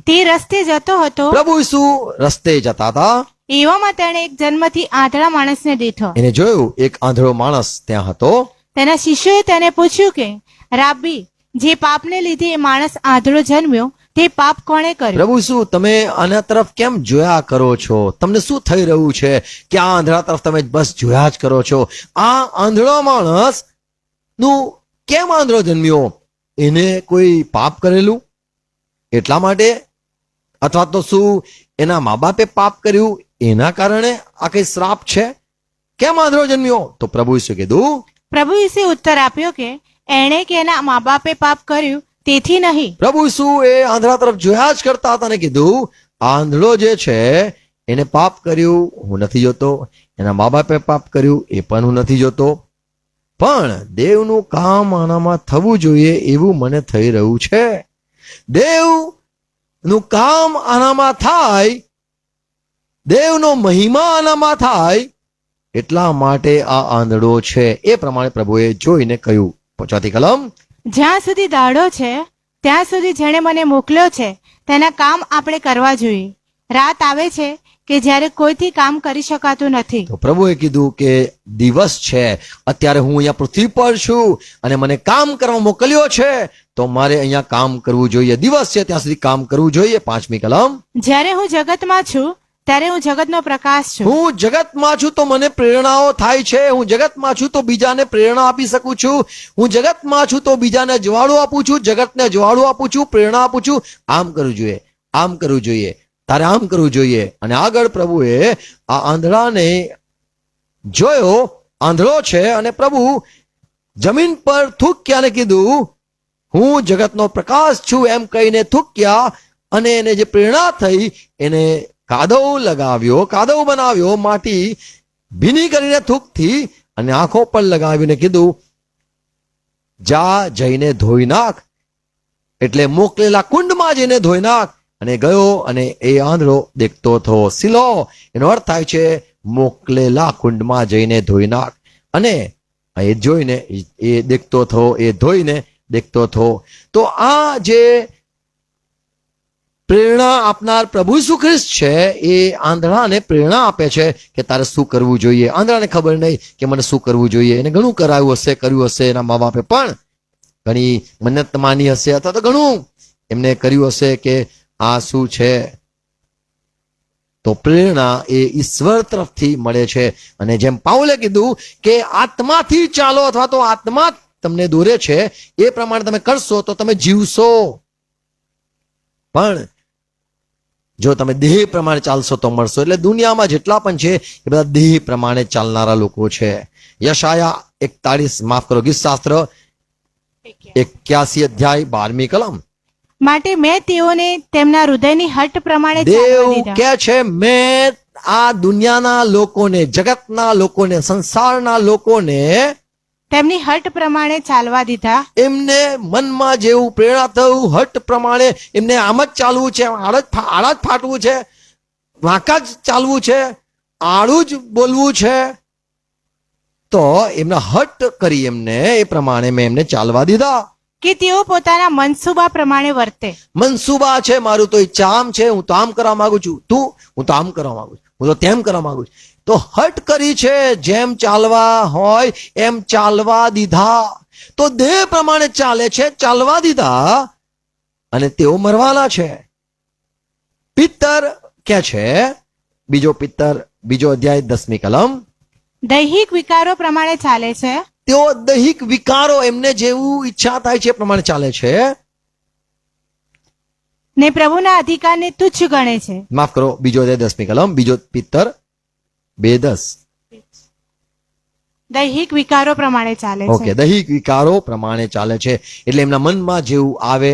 તે રસ્તે જતો હતો, પ્રભુ ઈસુ રસ્તે જતા હતા, એવામાં તેણે એક જન્મથી આંધળા માણસને દીઠો. એને જોયું એક આંધળો માણસ ત્યાં હતો. તેના શિષ્યોએ તેને પૂછ્યું કે રાબી, જે પાપને લીધે એ માણસ આંધળો જન્મ્યો તે પાપ કોણે કર્યું? પ્રભુ ઈસુ તમે આના તરફ કેમ જોયા કરો છો? તમને શું થઈ રહ્યું છે કે આ આંધળા તરફ તમે બસ જોયા જ કરો છો? આ આંધળો માણસ નું કેમ આંધળો જન્મ્યો? એને કોઈ પાપ કરેલું એટલા માટે, અથવા તો શું એના મા બાપે પાપ કર્યું એના કારણે આ કઈ શ્રાપ છે? કેમ આંધળો જન્મ્યો? તો પ્રભુ ઈસુ કીધું. પ્રભુ ઈસુએ ઉત્તર આપ્યો કે એણે કે એના મા બાપે પાપ કર્યું તેથી નહીં. પ્રભુ ઈસુ એ આંધળા તરફ જોયા જ કરતા હતા અને કીધું આંધળો જે છે એને પાપ કર્યું હું નથી જોતો, એના મા બાપે પાપ કર્યું એ પણ હું નથી જોતો, પણ દેવનું કામ આનામાં થવું જોઈએ એવું મને થઈ રહ્યું છે. દેવનું કામ આનામાં થાય, દેવનો મહિમા આનામાં થાય એટલા માટે આ આંધળો છે. એ પ્રમાણે પ્રભુએ જોઈને કહ્યું. 4 કલમ. જ્યાં સુધી દાડો છે ત્યાં સુધી જેણે મને મોકલ્યો છે તેના કામ આપણે કરવા જોઈએ. રાત આવે છે કે જ્યારે કોઈથી કામ કરી શકાતું નથી. તો પ્રભુએ કીધું કે દિવસ છે, અત્યારે હું અહીંયા પૃથ્વી પર છું અને મને કામ કરવા મોકલ્યો છે, તો મારે અહીંયા કામ કરવું જોઈએ. દિવસ છે ત્યાં સુધી કામ કરવું જોઈએ. 5મી કલમ, જ્યારે હું જગતમાં છું ત્યારે હું જગતનો પ્રકાશ છું. હું જગતમાં છું તો મને પ્રેરણાઓ થાય છે. હું જગતમાં છું તો બીજાને પ્રેરણા આપી શકું છું. હું જગતમાં છું તો બીજાને જવાળું આપું છું, જગતને જવાળું આપું છું, પ્રેરણા આપું છું. આમ કરવું જોઈએ, આમ કરવું જોઈએ, તારે આમ કરવું જોઈએ. અને આગળ પ્રભુએ આ આંધળાને જોયો, આંધળો છે, અને પ્રભુ જમીન પર થૂક્યા અને કીધું હું જગતનો પ્રકાશ છું એમ કહીને થૂક્યા, અને એને જે પ્રેરણા થઈ એને કાદવ લગાવ્યો, કાદવ બનાવ્યો, માટી ભીની કરીને થૂકથી અને આંખો પર લગાવીને કીધું જા જઈને ધોઈ નાખ, એટલે મોકલેલા કુંડમાં જઈને ધોઈ નાખ. અને ગયો અને એ આંધળો દેખતો થયો. સિલો એનો અર્થ થાય છે મોકલેલા કુંડમાં જઈને ધોઈ નાખ. અને એ જોઈને એ દેખતો થયો, એ ધોઈને દેખતો થયો. તો આ જે પ્રેરણા આપનાર પ્રભુ ઈસુ ખ્રિસ્ત છે એ આંધળાને પ્રેરણા આપે છે કે તારે શું કરવું જોઈએ. આંધળાને ખબર નહીં કે મને શું કરવું જોઈએ. એને ઘણું કરાયું હશે, કર્યું હશે, એના મા બાપે પણ ઘણી મન્નત માની હશે, અથવા તો ઘણું એમને કર્યું હશે કે આ શું છે. તો પ્રેરણા એ ઈશ્વર તરફથી મળે છે. અને જેમ પાઉલે કીધું કે આત્માથી ચાલો, અથવા તો આત્મા તમને દોરે છે, એ પ્રમાણે તમે કરશો તો તમે જીવશો. પણ જો તમે દેહ પ્રમાણે ચાલશો તો મળશો. એટલે દુનિયામાં જેટલા પણ છે એ બધા દેહ પ્રમાણે ચાલનારા લોકો છે. યશાયા 41, માફ કરો, ગીતશાસ્ત્ર 81 અધ્યાય 12મી કલમ. માટે મેં તેઓને તેમના હૃદયની હઠ પ્રમાણે ચાલવા દેવ દીધા. કે છે મેં આ દુનિયાના લોકોને, જગતના લોકોને, સંસારના લોકોને તેમની હઠ પ્રમાણે ચાલવા દીધા. એમને મનમાં જેવું પ્રેરણા થયું, હઠ પ્રમાણે એમને આમ જ ચાલવું છે, આડા જ ફાટવું છે, વાંકા જ ચાલવું છે, આડું જ બોલવું છે. તો એમના હઠ કરી એમને એ પ્રમાણે મેં એમને ચાલવા દીધા. કે તેઓ પોતાના મનસુબા પ્રમાણે વર્તે. મનસુબા છે મારું, તો ઈચ્છા આમ છે, હું તો આમ કરવા માંગુ છું, હું તો આમ કરવા માંગુ છું, હું તો તેમ કરવા માંગુ છું. તો હઠ કરી છે, જેમ ચાલવા હોય એમ ચાલવા દીધા. તો દેહ પ્રમાણે ચાલે છે, ચાલવા દીધા, અને તેઓ મરવાના છે. પિત્તર કે છે, બીજો અધ્યાય 10મી કલમ, દૈહિક વિકારો પ્રમાણે ચાલે છે. તેઓ દૈહિક વિકારો, એમને જેવું ઈચ્છા થાય છે એ પ્રમાણે ચાલે છે. ને પ્રભુના અધિકારને તુચ્છ ગણે છે. માફ કરો, બીજો અધ્યાય 10મી કલમ, બીજો પિત્તર 2:10. દૈહિક વિકારો પ્રમાણે ચાલે છે. ઓકે, દૈહિક વિકારો પ્રમાણે ચાલે છે. એટલે એમના મનમાં જેવું આવે,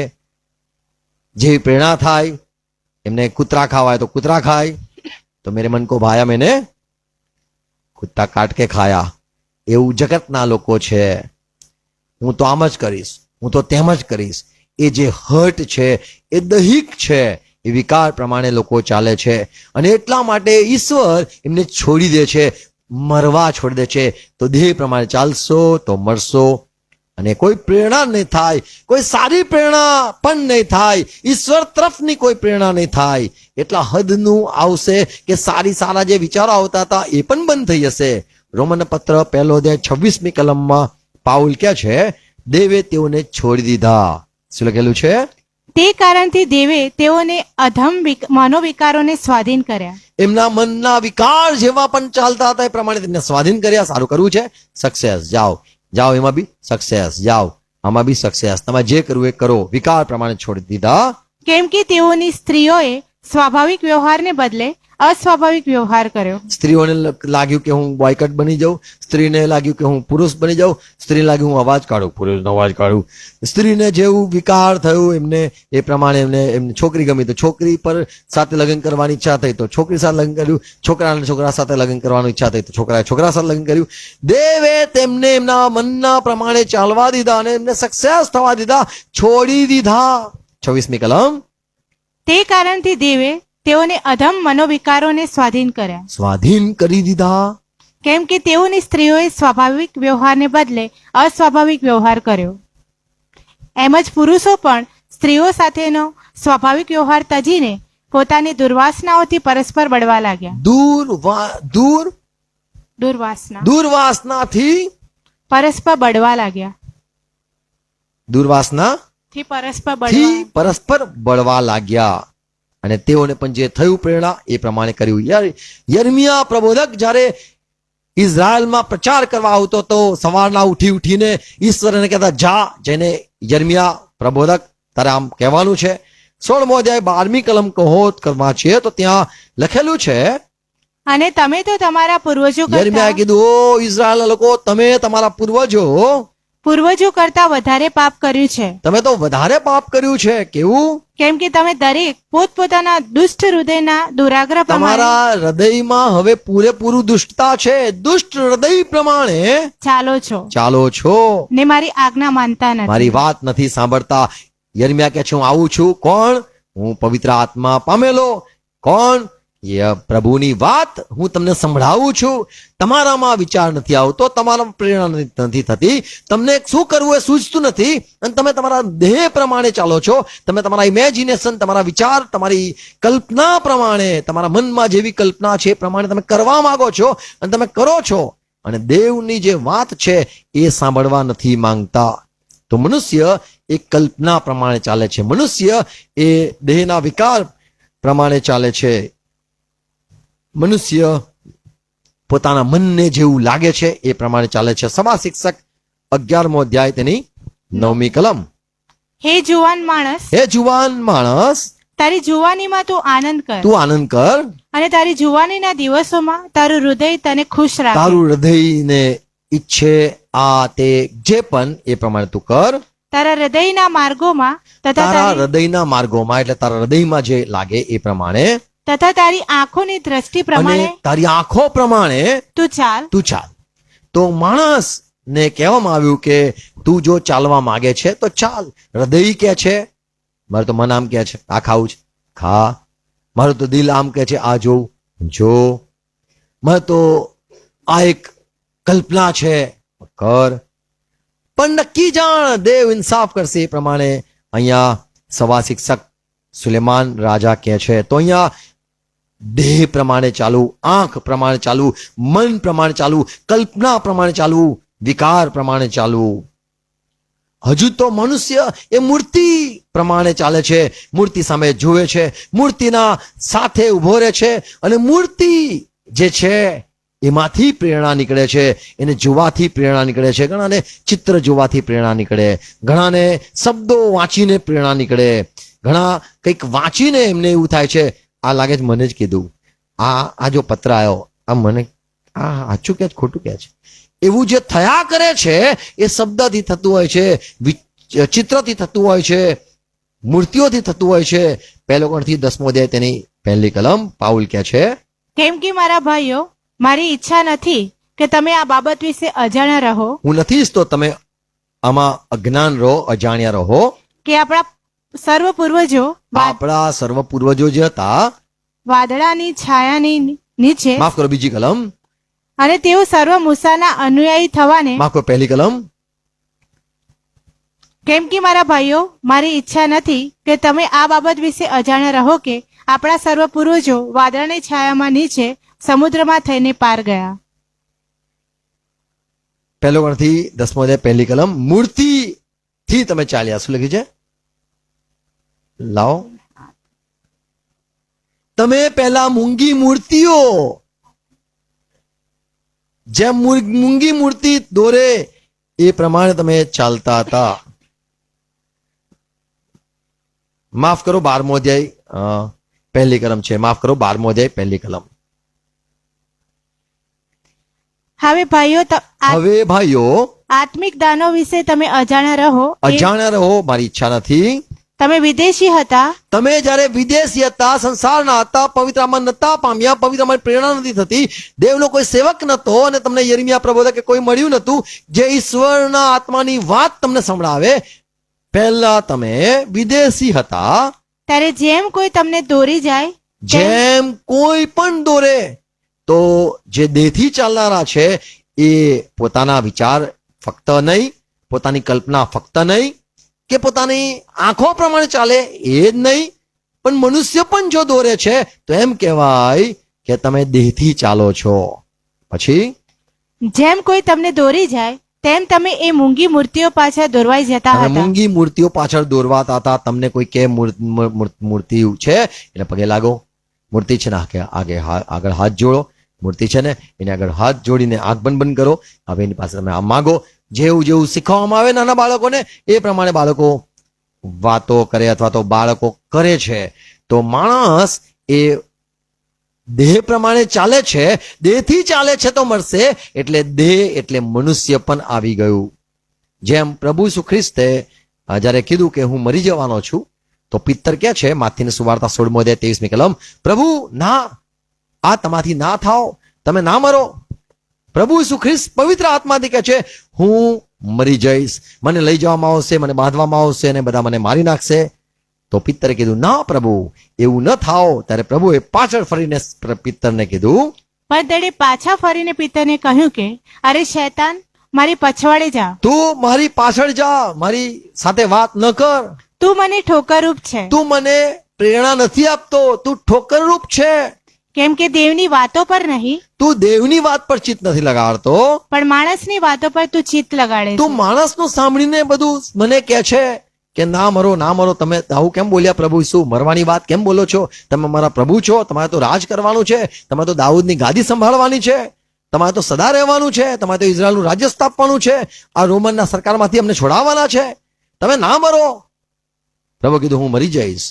જેવી પ્રેરણા થાય. એમને કૂતરા ખાવા તો કૂતરા ખાય. તો મેરે મન કો ભાયા મેને કૂતા કાટ કે ખાયા. એવું જગતના લોકો છે. હું તો આમ જ કરીશ, હું તો તેમ જ કરીશ. એ જે હર્ટ છે એ દૈહિક છે, એ વિકાર પ્રમાણે લોકો ચાલે છે. અને એટલા માટે ઈશ્વર એમને છોડી દે છે, મરવા છોડી દે છે. તો દેહ પ્રમાણે ચાલશો તો મરશો. અને કોઈ પ્રેરણા નહીં થાય, કોઈ સારી પ્રેરણા પણ નહીં થાય, ઈશ્વર તરફની કોઈ પ્રેરણા નહીં થાય. એટલા હદનું આવશે કે સારા જે વિચારો આવતા હતા એ પણ બંધ થઈ જશે. રોમન પત્ર 1 અધ્યાય 26મી કલમમાં પાઉલ કહે છે દેવે તેઓને છોડી દીધા. શું લખેલું છે? તે કારણથી દેવે તેઓને અધમ મનોવિકારોને સ્વાધીન કર્યા. એમના મનના વિકાર જેવા પણ ચાલતા હતા એ પ્રમાણે તેમને સ્વાધીન કર્યા. સારું કરવું છે, સક્સેસ, જાઓ એમાં બી સક્સેસ, જાઓ આમાં બી સક્સેસ. તમારે જે કરવું એ કરો. વિકાર પ્રમાણે છોડી દીધા. કેમ કે તેઓની સ્ત્રીઓએ સ્વાભાવિક વ્યવહારને બદલે અસ્વાભાવિક વ્યવહાર કર્યો. સ્ત્રીઓને લાગ્યું કે હું બોયકટ બની જાઉં, સ્ત્રીને લાગ્યું કે હું પુરુષ બની જાઉં, સ્ત્રીને લાગ્યું હું અવાજ કાઢું, પુરુષનો અવાજ કાઢું. સ્ત્રીને જેવું વિકાર થયું એમને એ પ્રમાણે એમને છોકરી ગમી તો છોકરી પર સાથે લગ્ન કરવાની ઈચ્છા થઈ તો છોકરી સાથે લગ્ન કર્યું, છોકરાને છોકરા સાથે લગ્ન કરવાની ઈચ્છા થઈ તો છોકરાએ છોકરા સાથે લગ્ન કર્યું. દેવે તેમને એમના મનના પ્રમાણે ચાલવા દીધા અને એમને સક્સેસ થવા દીધા, છોડી દીધા. 26મી કલમ. તે કારણથી દેવે તેઓને અધમ મનોવિકારોને સ્વાધીન કર્યા. સ્વાધીન કરી દીધા. કેમ કે તેઓની સ્ત્રીઓએ સ્વાભાવિક વ્યવહારને બદલે અસ્વાભાવિક વ્યવહાર કર્યો. એમ જ પુરુષો પણ સ્ત્રીઓ સાથેનો સ્વાભાવિક વ્યવહાર તજીને પોતાની દુર્વાસનાઓથી પરસ્પર બળવા લાગ્યા. દુર્વાસનાથી પરસ્પર બળવા લાગ્યા. દુર્વાસનાથી પરસ્પર બળવા લાગ્યા. અને તેઓને પણ જે થયું પ્રેરણા એ પ્રમાણે કર્યું. યર્મિયા પ્રબોધક જ્યારે ઇઝરાયલમાં પ્રચાર કરવા આવતો તો સવારના ઉઠીને ઈશ્વર એને કહેતા જા, જેને યર્મિયા પ્રબોધક તારે આમ કહેવાનું છે. 16મો અધ્યાય 12મી કલમ કહો કરવા છીએ તો ત્યાં લખેલું છે, અને તમે તો તમારા પૂર્વજો યર્મિયાએ કીધું, ઓ ઇઝરાયલના લોકો, તમે તમારા પૂર્વજો કરતા વધારે પાપ કર્યું છે. તમે તો વધારે પાપ કર્યું છે. કેવું? કેમ કે તમે દરેક પોતપોતાના દુષ્ટ હૃદયના દુરાગ્રહ તમારા હૃદયમાં હવે પૂરેપૂરું દુષ્ટતા છે. દુષ્ટ હૃદય પ્રમાણે ચાલો છો ને મારી આજ્ઞા માનતા નથી. મારી વાત નથી સાંભળતા. યર્મિયા કહે છે, હું આવું છું. કોણ? હું પવિત્ર આત્મા પામેલો. કોણ? પ્રભુની વાત હું તમને સંભળાવું છું. તમારામાં વિચાર નથી આવતો, તમારામાં પ્રેરણા નથી થતી, તમને શું કરવું એ સૂઝતું નથી, અને તમે તમારા દેહ પ્રમાણે ચાલો છો. તમે તમારા ઇમેજિનેશન, તમારા વિચાર, તમારી કલ્પના પ્રમાણે, તમારા મનમાં જેવી કલ્પના છે એ પ્રમાણે તમે કરવા માંગો છો અને તમે કરો છો, અને દેવની જે વાત છે એ સાંભળવા નથી માંગતા. તો મનુષ્ય એ કલ્પના પ્રમાણે ચાલે છે. મનુષ્ય એ દેહના વિકાર પ્રમાણે ચાલે છે. મનુષ્ય પોતાના મનને જેવું લાગે છે એ પ્રમાણે ચાલે છે. સભા શિક્ષક 11મો અધ્યાય તેની 9મી કલમ. હે જુવાન માણસ, તારી જુવાનીમાં તું આનંદ કર, અને તારી જુવાનીના દિવસોમાં તારું હૃદય તને ખુશ રાખે. તારું હૃદયને ઈચ્છે આ તે જે પણ એ પ્રમાણે તું કર. તારા હૃદયના માર્ગોમાં એટલે તારા હૃદયમાં જે લાગે એ પ્રમાણે, તથા તારી આંખોની દ્રષ્ટિ પ્રમાણે, તારી આંખો પ્રમાણે તું ચાલ. તો માણસ ને કહેવામાં આવ્યું કે તું જો ચાલવા માંગે છે તો ચાલ. હૃદય કે છે, મારું તો મન આમ કે છે આ ખાવું છે, ખા. મારું તો દિલ આમ કે છે આ જોઉં, જો. મારું તો આ એક કલ્પના છે, કર. પણ નક્કી જાણ, દેવ ઇન્સાફ કરશે એ પ્રમાણે અહીંયા સભા શિક્ષક સુલેમાન રાજા કહે છે. તો અહીંયા દેહ પ્રમાણે ચાલવું, આંખ પ્રમાણે ચાલવું, મન પ્રમાણે ચાલવું, કલ્પના પ્રમાણે ચાલવું, વિકાર પ્રમાણે ચાલવું. હજુ તો મનુષ્ય એ મૂર્તિ પ્રમાણે ચાલે છે, મૂર્તિ સામે જુએ છે, મૂર્તિના સાથે ઉભો રહે છે, અને મૂર્તિ જે છે એમાંથી પ્રેરણા નીકળે છે, એને જોવાથી પ્રેરણા નીકળે છે. ઘણાને ચિત્ર જોવાથી પ્રેરણા નીકળે, ઘણાને શબ્દો વાંચીને પ્રેરણા નીકળે, ઘણા કંઈક વાંચીને એમને એવું થાય છે આ લાગે છે મને જ કીધું, આ જો પત્ર આવ્યો આ મને આ સાચું કે ખોટું કે છે. એવું જે થયા કરે છે એ શબ્દથી થતું હોય છે, ચિત્રથી થતું હોય છે, મૂર્તિઓથી થતું હોય છે. 1 કોરિન્થીઓ 10મો અધ્યાય તેની 1લી કલમ પાઉલ કહે છે, કેમ કે મારા ભાઈઓ, મારી ઈચ્છા નથી કે તમે આ બાબત વિશે અજાણ્યા રહો. હું નથી ઈચ્છતો તમે આમાં અજ્ઞાન રહો, અજાણ્યા રહો, કે આપણા સર્વ પૂર્વજો જે હતા વાદળાની છાયાની નીચે, માફ કરો બીજી કલમ, અને તેઓ સર્વ મૂસાના અનુયાયી થવાને, માફ કરો 1લી કલમ, કેમ કે મારા ભાઈઓ, મારી ઈચ્છા નથી કે તમે આ બાબત વિશે અજાણ્યા રહો કે આપણા સર્વ પૂર્વજો વાદળાની છાયામાં નીચે સમુદ્રમાં થઈને પાર ગયા. 1 કોરિન્થીઓ 10મો અધ્યાય 1લી કલમ, મૂર્તિથી તમે ચાલ્યા. શું લખ્યું છે? લાવો, તમે પહેલા મૂંગી મૂર્તિઓ, જેમ મૂંગી મૂર્તિ દોરે એ પ્રમાણે તમે ચાલતા હતા. માફ કરો 12મો અધ્યાય 1લી કલમ છે. માફ કરો 12મો અધ્યાય 1લી કલમ. હવે ભાઈઓ, આત્મિક દાનો વિશે તમે અજાણ્યા રહો. મારી ઈચ્છા નથી. તમે વિદેશી હતા, તમે જ્યારે વિદેશી હતા, સંસારના હતા, પવિત્રામાં નતા પામ્યા, પવિત્રામાં પ્રેરણા નથી થતી, દેવનો કોઈ સેવક નતો, અને તમને યર્મિયા પ્રબોધક કોઈ મળ્યું નતું જે ઈશ્વરના આત્માની વાત તમને સંભળાવે. પહેલા તમે વિદેશી હતા, ત્યારે જેમ કોઈ તમને દોરી જાય, જેમ કોઈ પણ દોરે, તો જે દેહથી ચાલનારા છે એ પોતાના વિચાર ફક્ત નહીં, પોતાની કલ્પના ફક્ત નહીં, કે પોતાની આંખો પ્રમાણે ચાલે એ જ નહીં, પણ મનુષ્ય પણ જો દોરે છે તો એમ કહેવાય કે તમે દેહથી ચાલો છો. પછી જેમ કોઈ તમને દોરી જાય તેમ તમે એ મૂંગી મૂર્તિઓ પાછળ દોરવાઈ જતા તમે હતા. મૂંગી મૂર્તિઓ પાછળ દોરવાતા હતા. તમને કોઈ કે મૂર્તિ છે એટલે પગે લાગો, મૂર્તિ છે ને આગળ હાથ જોડો, મૂર્તિ છે ને એને આગળ હાથ જોડીને આંખ બંધ કરો. હવે એની પાસે તમે આ માગો. જેવું જેવું શીખવવામાં આવે નાના બાળકોને એ પ્રમાણે બાળકો વાતો કરે અથવા તો બાળકો કરે છે. તો માણસ એ દેહ પ્રમાણે ચાલે છે, દેહથી ચાલે છે તો મળશે. એટલે દેહ એટલે મનુષ્ય પણ આવી ગયું. જેમ પ્રભુ ઈસુ ખ્રિસ્તે જ્યારે કીધું કે હું મરી જવાનો છું, તો પિત્તર કે છે માથીની સુવાર્તા 16મો અધ્યાય 23મી કલમ, પ્રભુ ના, આ તમાથી ના થાઓ, તમે ના મરો. પ્રભુ ઈસુ ખ્રિસ્ત પવિત્ર આત્માથી કહે છે હું મરી જઈશ, મને લઈ જવામાં આવશે, મને બાંધવામાં આવશે અને બધા મને મારી નાખશે. તો પિત્તરે કીધું ના પ્રભુ, એવું ન થાઓ. ત્યારે પ્રભુએ પાછળ ફરીને પિત્તરને કીધું, પણ તેણે પાછા ફરીને પિત્તરને કહ્યું કે અરે શૈતાન, મારી પછવાડે જા, તું મારી પાછળ જા, મારી સાથે વાત ન કર. તું મને ઠોકરરૂપ છે, તું મને પ્રેરણા નથી આપતો, તું ઠોકરરૂપ છે. કેમ કે દેવની વાતો પર નહીં, તું દેવની વાત પર ચિત્ત નથી લગાડતો, પણ માણસની વાતો પર તું ચિત્ત લગાડે તું છે. માણસનું સાંભળીને બધું મને કહે છે કે ના મરો, ના મરો. તમે આવું કેમ બોલ્યા પ્રભુ ઈસુ? મરવાની વાત કેમ બોલો છો? તમે મારા પ્રભુ છો, તમારે તો રાજ કરવાનું છે, તમારે તો દાઉદની ગાદી સંભાળવાની છે, તમારે તો સદા રહેવાનું છે, તમારે તો ઇઝરાયલનું રાજ્ય સ્થાપવાનું છે, આ રોમનના સરકારમાંથી અમને છોડાવવાના છે. તમે ના મરો. પ્રભુ કીધું હું મરી જઈશ.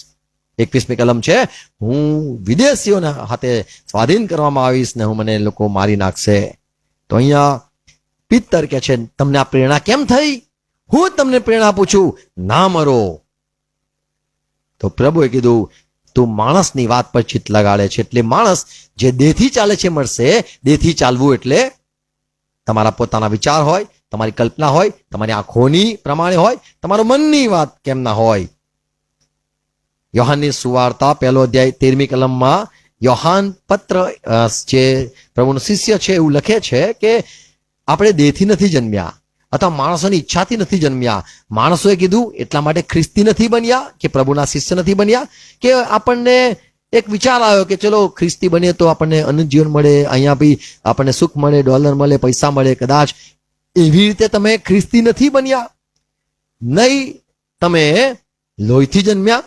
21મી કલમ છે, હું વિદેશીઓના હાથે સ્વાધીન કરવામાં આવીશ ને હું મને લોકો મારી નાખશે. તો અહીંયા પિત્તર કે છે તમને આ પ્રેરણા કેમ થઈ? હું તમને પ્રેરણા આપું છું, ના મરો. તો પ્રભુએ કીધું તું માણસની વાત પર ચિત્ત લગાડે છે. એટલે માણસ જે દેહથી ચાલે છે મળશે. દેહથી ચાલવું એટલે તમારા પોતાના વિચાર હોય, તમારી કલ્પના હોય, તમારી આંખોની પ્રમાણે હોય, તમારો મનની વાત કેમ ના હોય. યોહાનની સુવાર્તા 1લો અધ્યાય 13મી કલમમાં યોહાન પત્ર જે પ્રભુનો શિષ્ય છે એવું લખે છે કે આપણે દેહથી નથી જન્મ્યા અથવા માણસોની ઈચ્છાથી નથી જન્મ્યા. માણસોએ કીધું એટલા માટે ખ્રિસ્તી નથી બન્યા કે પ્રભુના શિષ્ય નથી બન્યા કે આપણને એક વિચાર આવ્યો કે ચલો ખ્રિસ્તી બનીએ તો આપણને અનંત જીવન મળે, અહીંયા બી આપણને સુખ મળે, ડોલર મળે, પૈસા મળે. કદાચ એવી રીતે તમે ખ્રિસ્તી નથી બન્યા. નહીં તમે લોહીથી જન્મ્યા,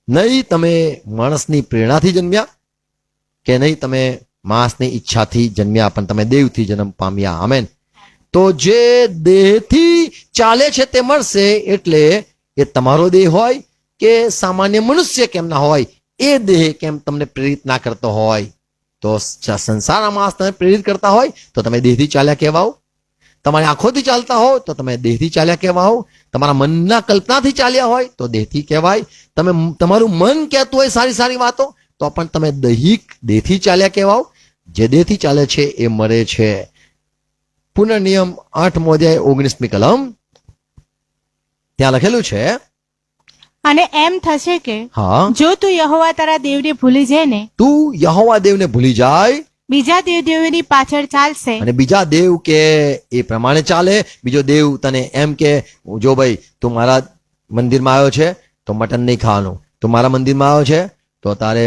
નહીં તમે માણસની પ્રેરણાથી જન્મ્યા, કે નહીં તમે માણસની ઈચ્છાથી જન્મ્યા, પણ તમે દેવથી જન્મ પામ્યા. આમેન. તો જે દેહથી ચાલે છે તે મળશે. એટલે એ તમારો દેહ હોય કે સામાન્ય મનુષ્ય કેમ ના હોય, એ દેહ કેમ તમને પ્રેરિત ના કરતો હોય. તો સંસારના માણસ તમે પ્રેરિત કરતા હોય તો તમે દેહથી ચાલ્યા કહેવાઓ. તમારી આંખોથી ચાલતા હો તો તમે દેહથી ચાલ્યા કહેવાઓ. તમારા મનના કલ્પનાથી ચાલ્યા હોય તો દેહથી કહેવાય. તમે તમારું મન કહેતું હોય સારી સારી વાતો તો પણ તમે દેહથી ચાલ્યા કહેવાઓ. જે દેહથી ચાલે છે એ મરે છે. પુનર્નિયમ 8મો અધ્યાય 19મી કલમ, ત્યાં લખેલું છે અને એમ થશે કે હા, જો તું યહોવા તારા દેવને ભૂલી જાય ને, તું યહોવા દેવને ભૂલી જાય બીજા દેવોની પાછળ ચાલશે, અને બીજા દેવ કે એ પ્રમાણે ચાલે. બીજો દેવ તને એમ કે જો ભાઈ તું મારા મંદિરમાં આવ્યો છે તો મટન નહીં ખાવાનું, તું મારા મંદિરમાં આવ્યો છે તો તારે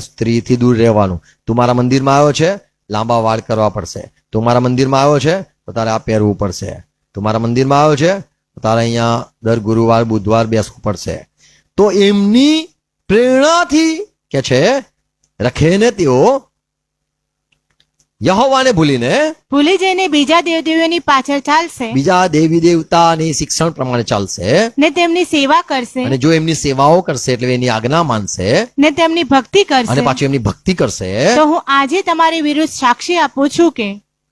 સ્ત્રીથી દૂર રહેવાનું, તું મારા મંદિરમાં આવ્યો છે લાંબા વાળ કરવા પડશે, તું મારા મંદિરમાં આવ્યો છે તો તારે આ પહેરવું પડશે, તું મારા મંદિરમાં આવ્યો છે તો તારે અહીંયા દર ગુરુવાર બુધવાર બેસવું પડશે. તો એમની પ્રેરણાથી કે છે રખેને તેઓ યહોવાને ભૂલી જઈને બીજા દેવોની પાછળ ચાલશે, બીજા દેવી દેવતાની શિક્ષણ પ્રમાણે ચાલશે ને તેમની સેવા કરશે, અને જો એમની સેવાઓ કરશે એટલે એની આજ્ઞા માનશે ને તેમની ભક્તિ અને કરશે, પાછી એમની ભક્તિ કરશે, તો હું આજે તમારી વિરુદ્ધ સાક્ષી આપું છું કે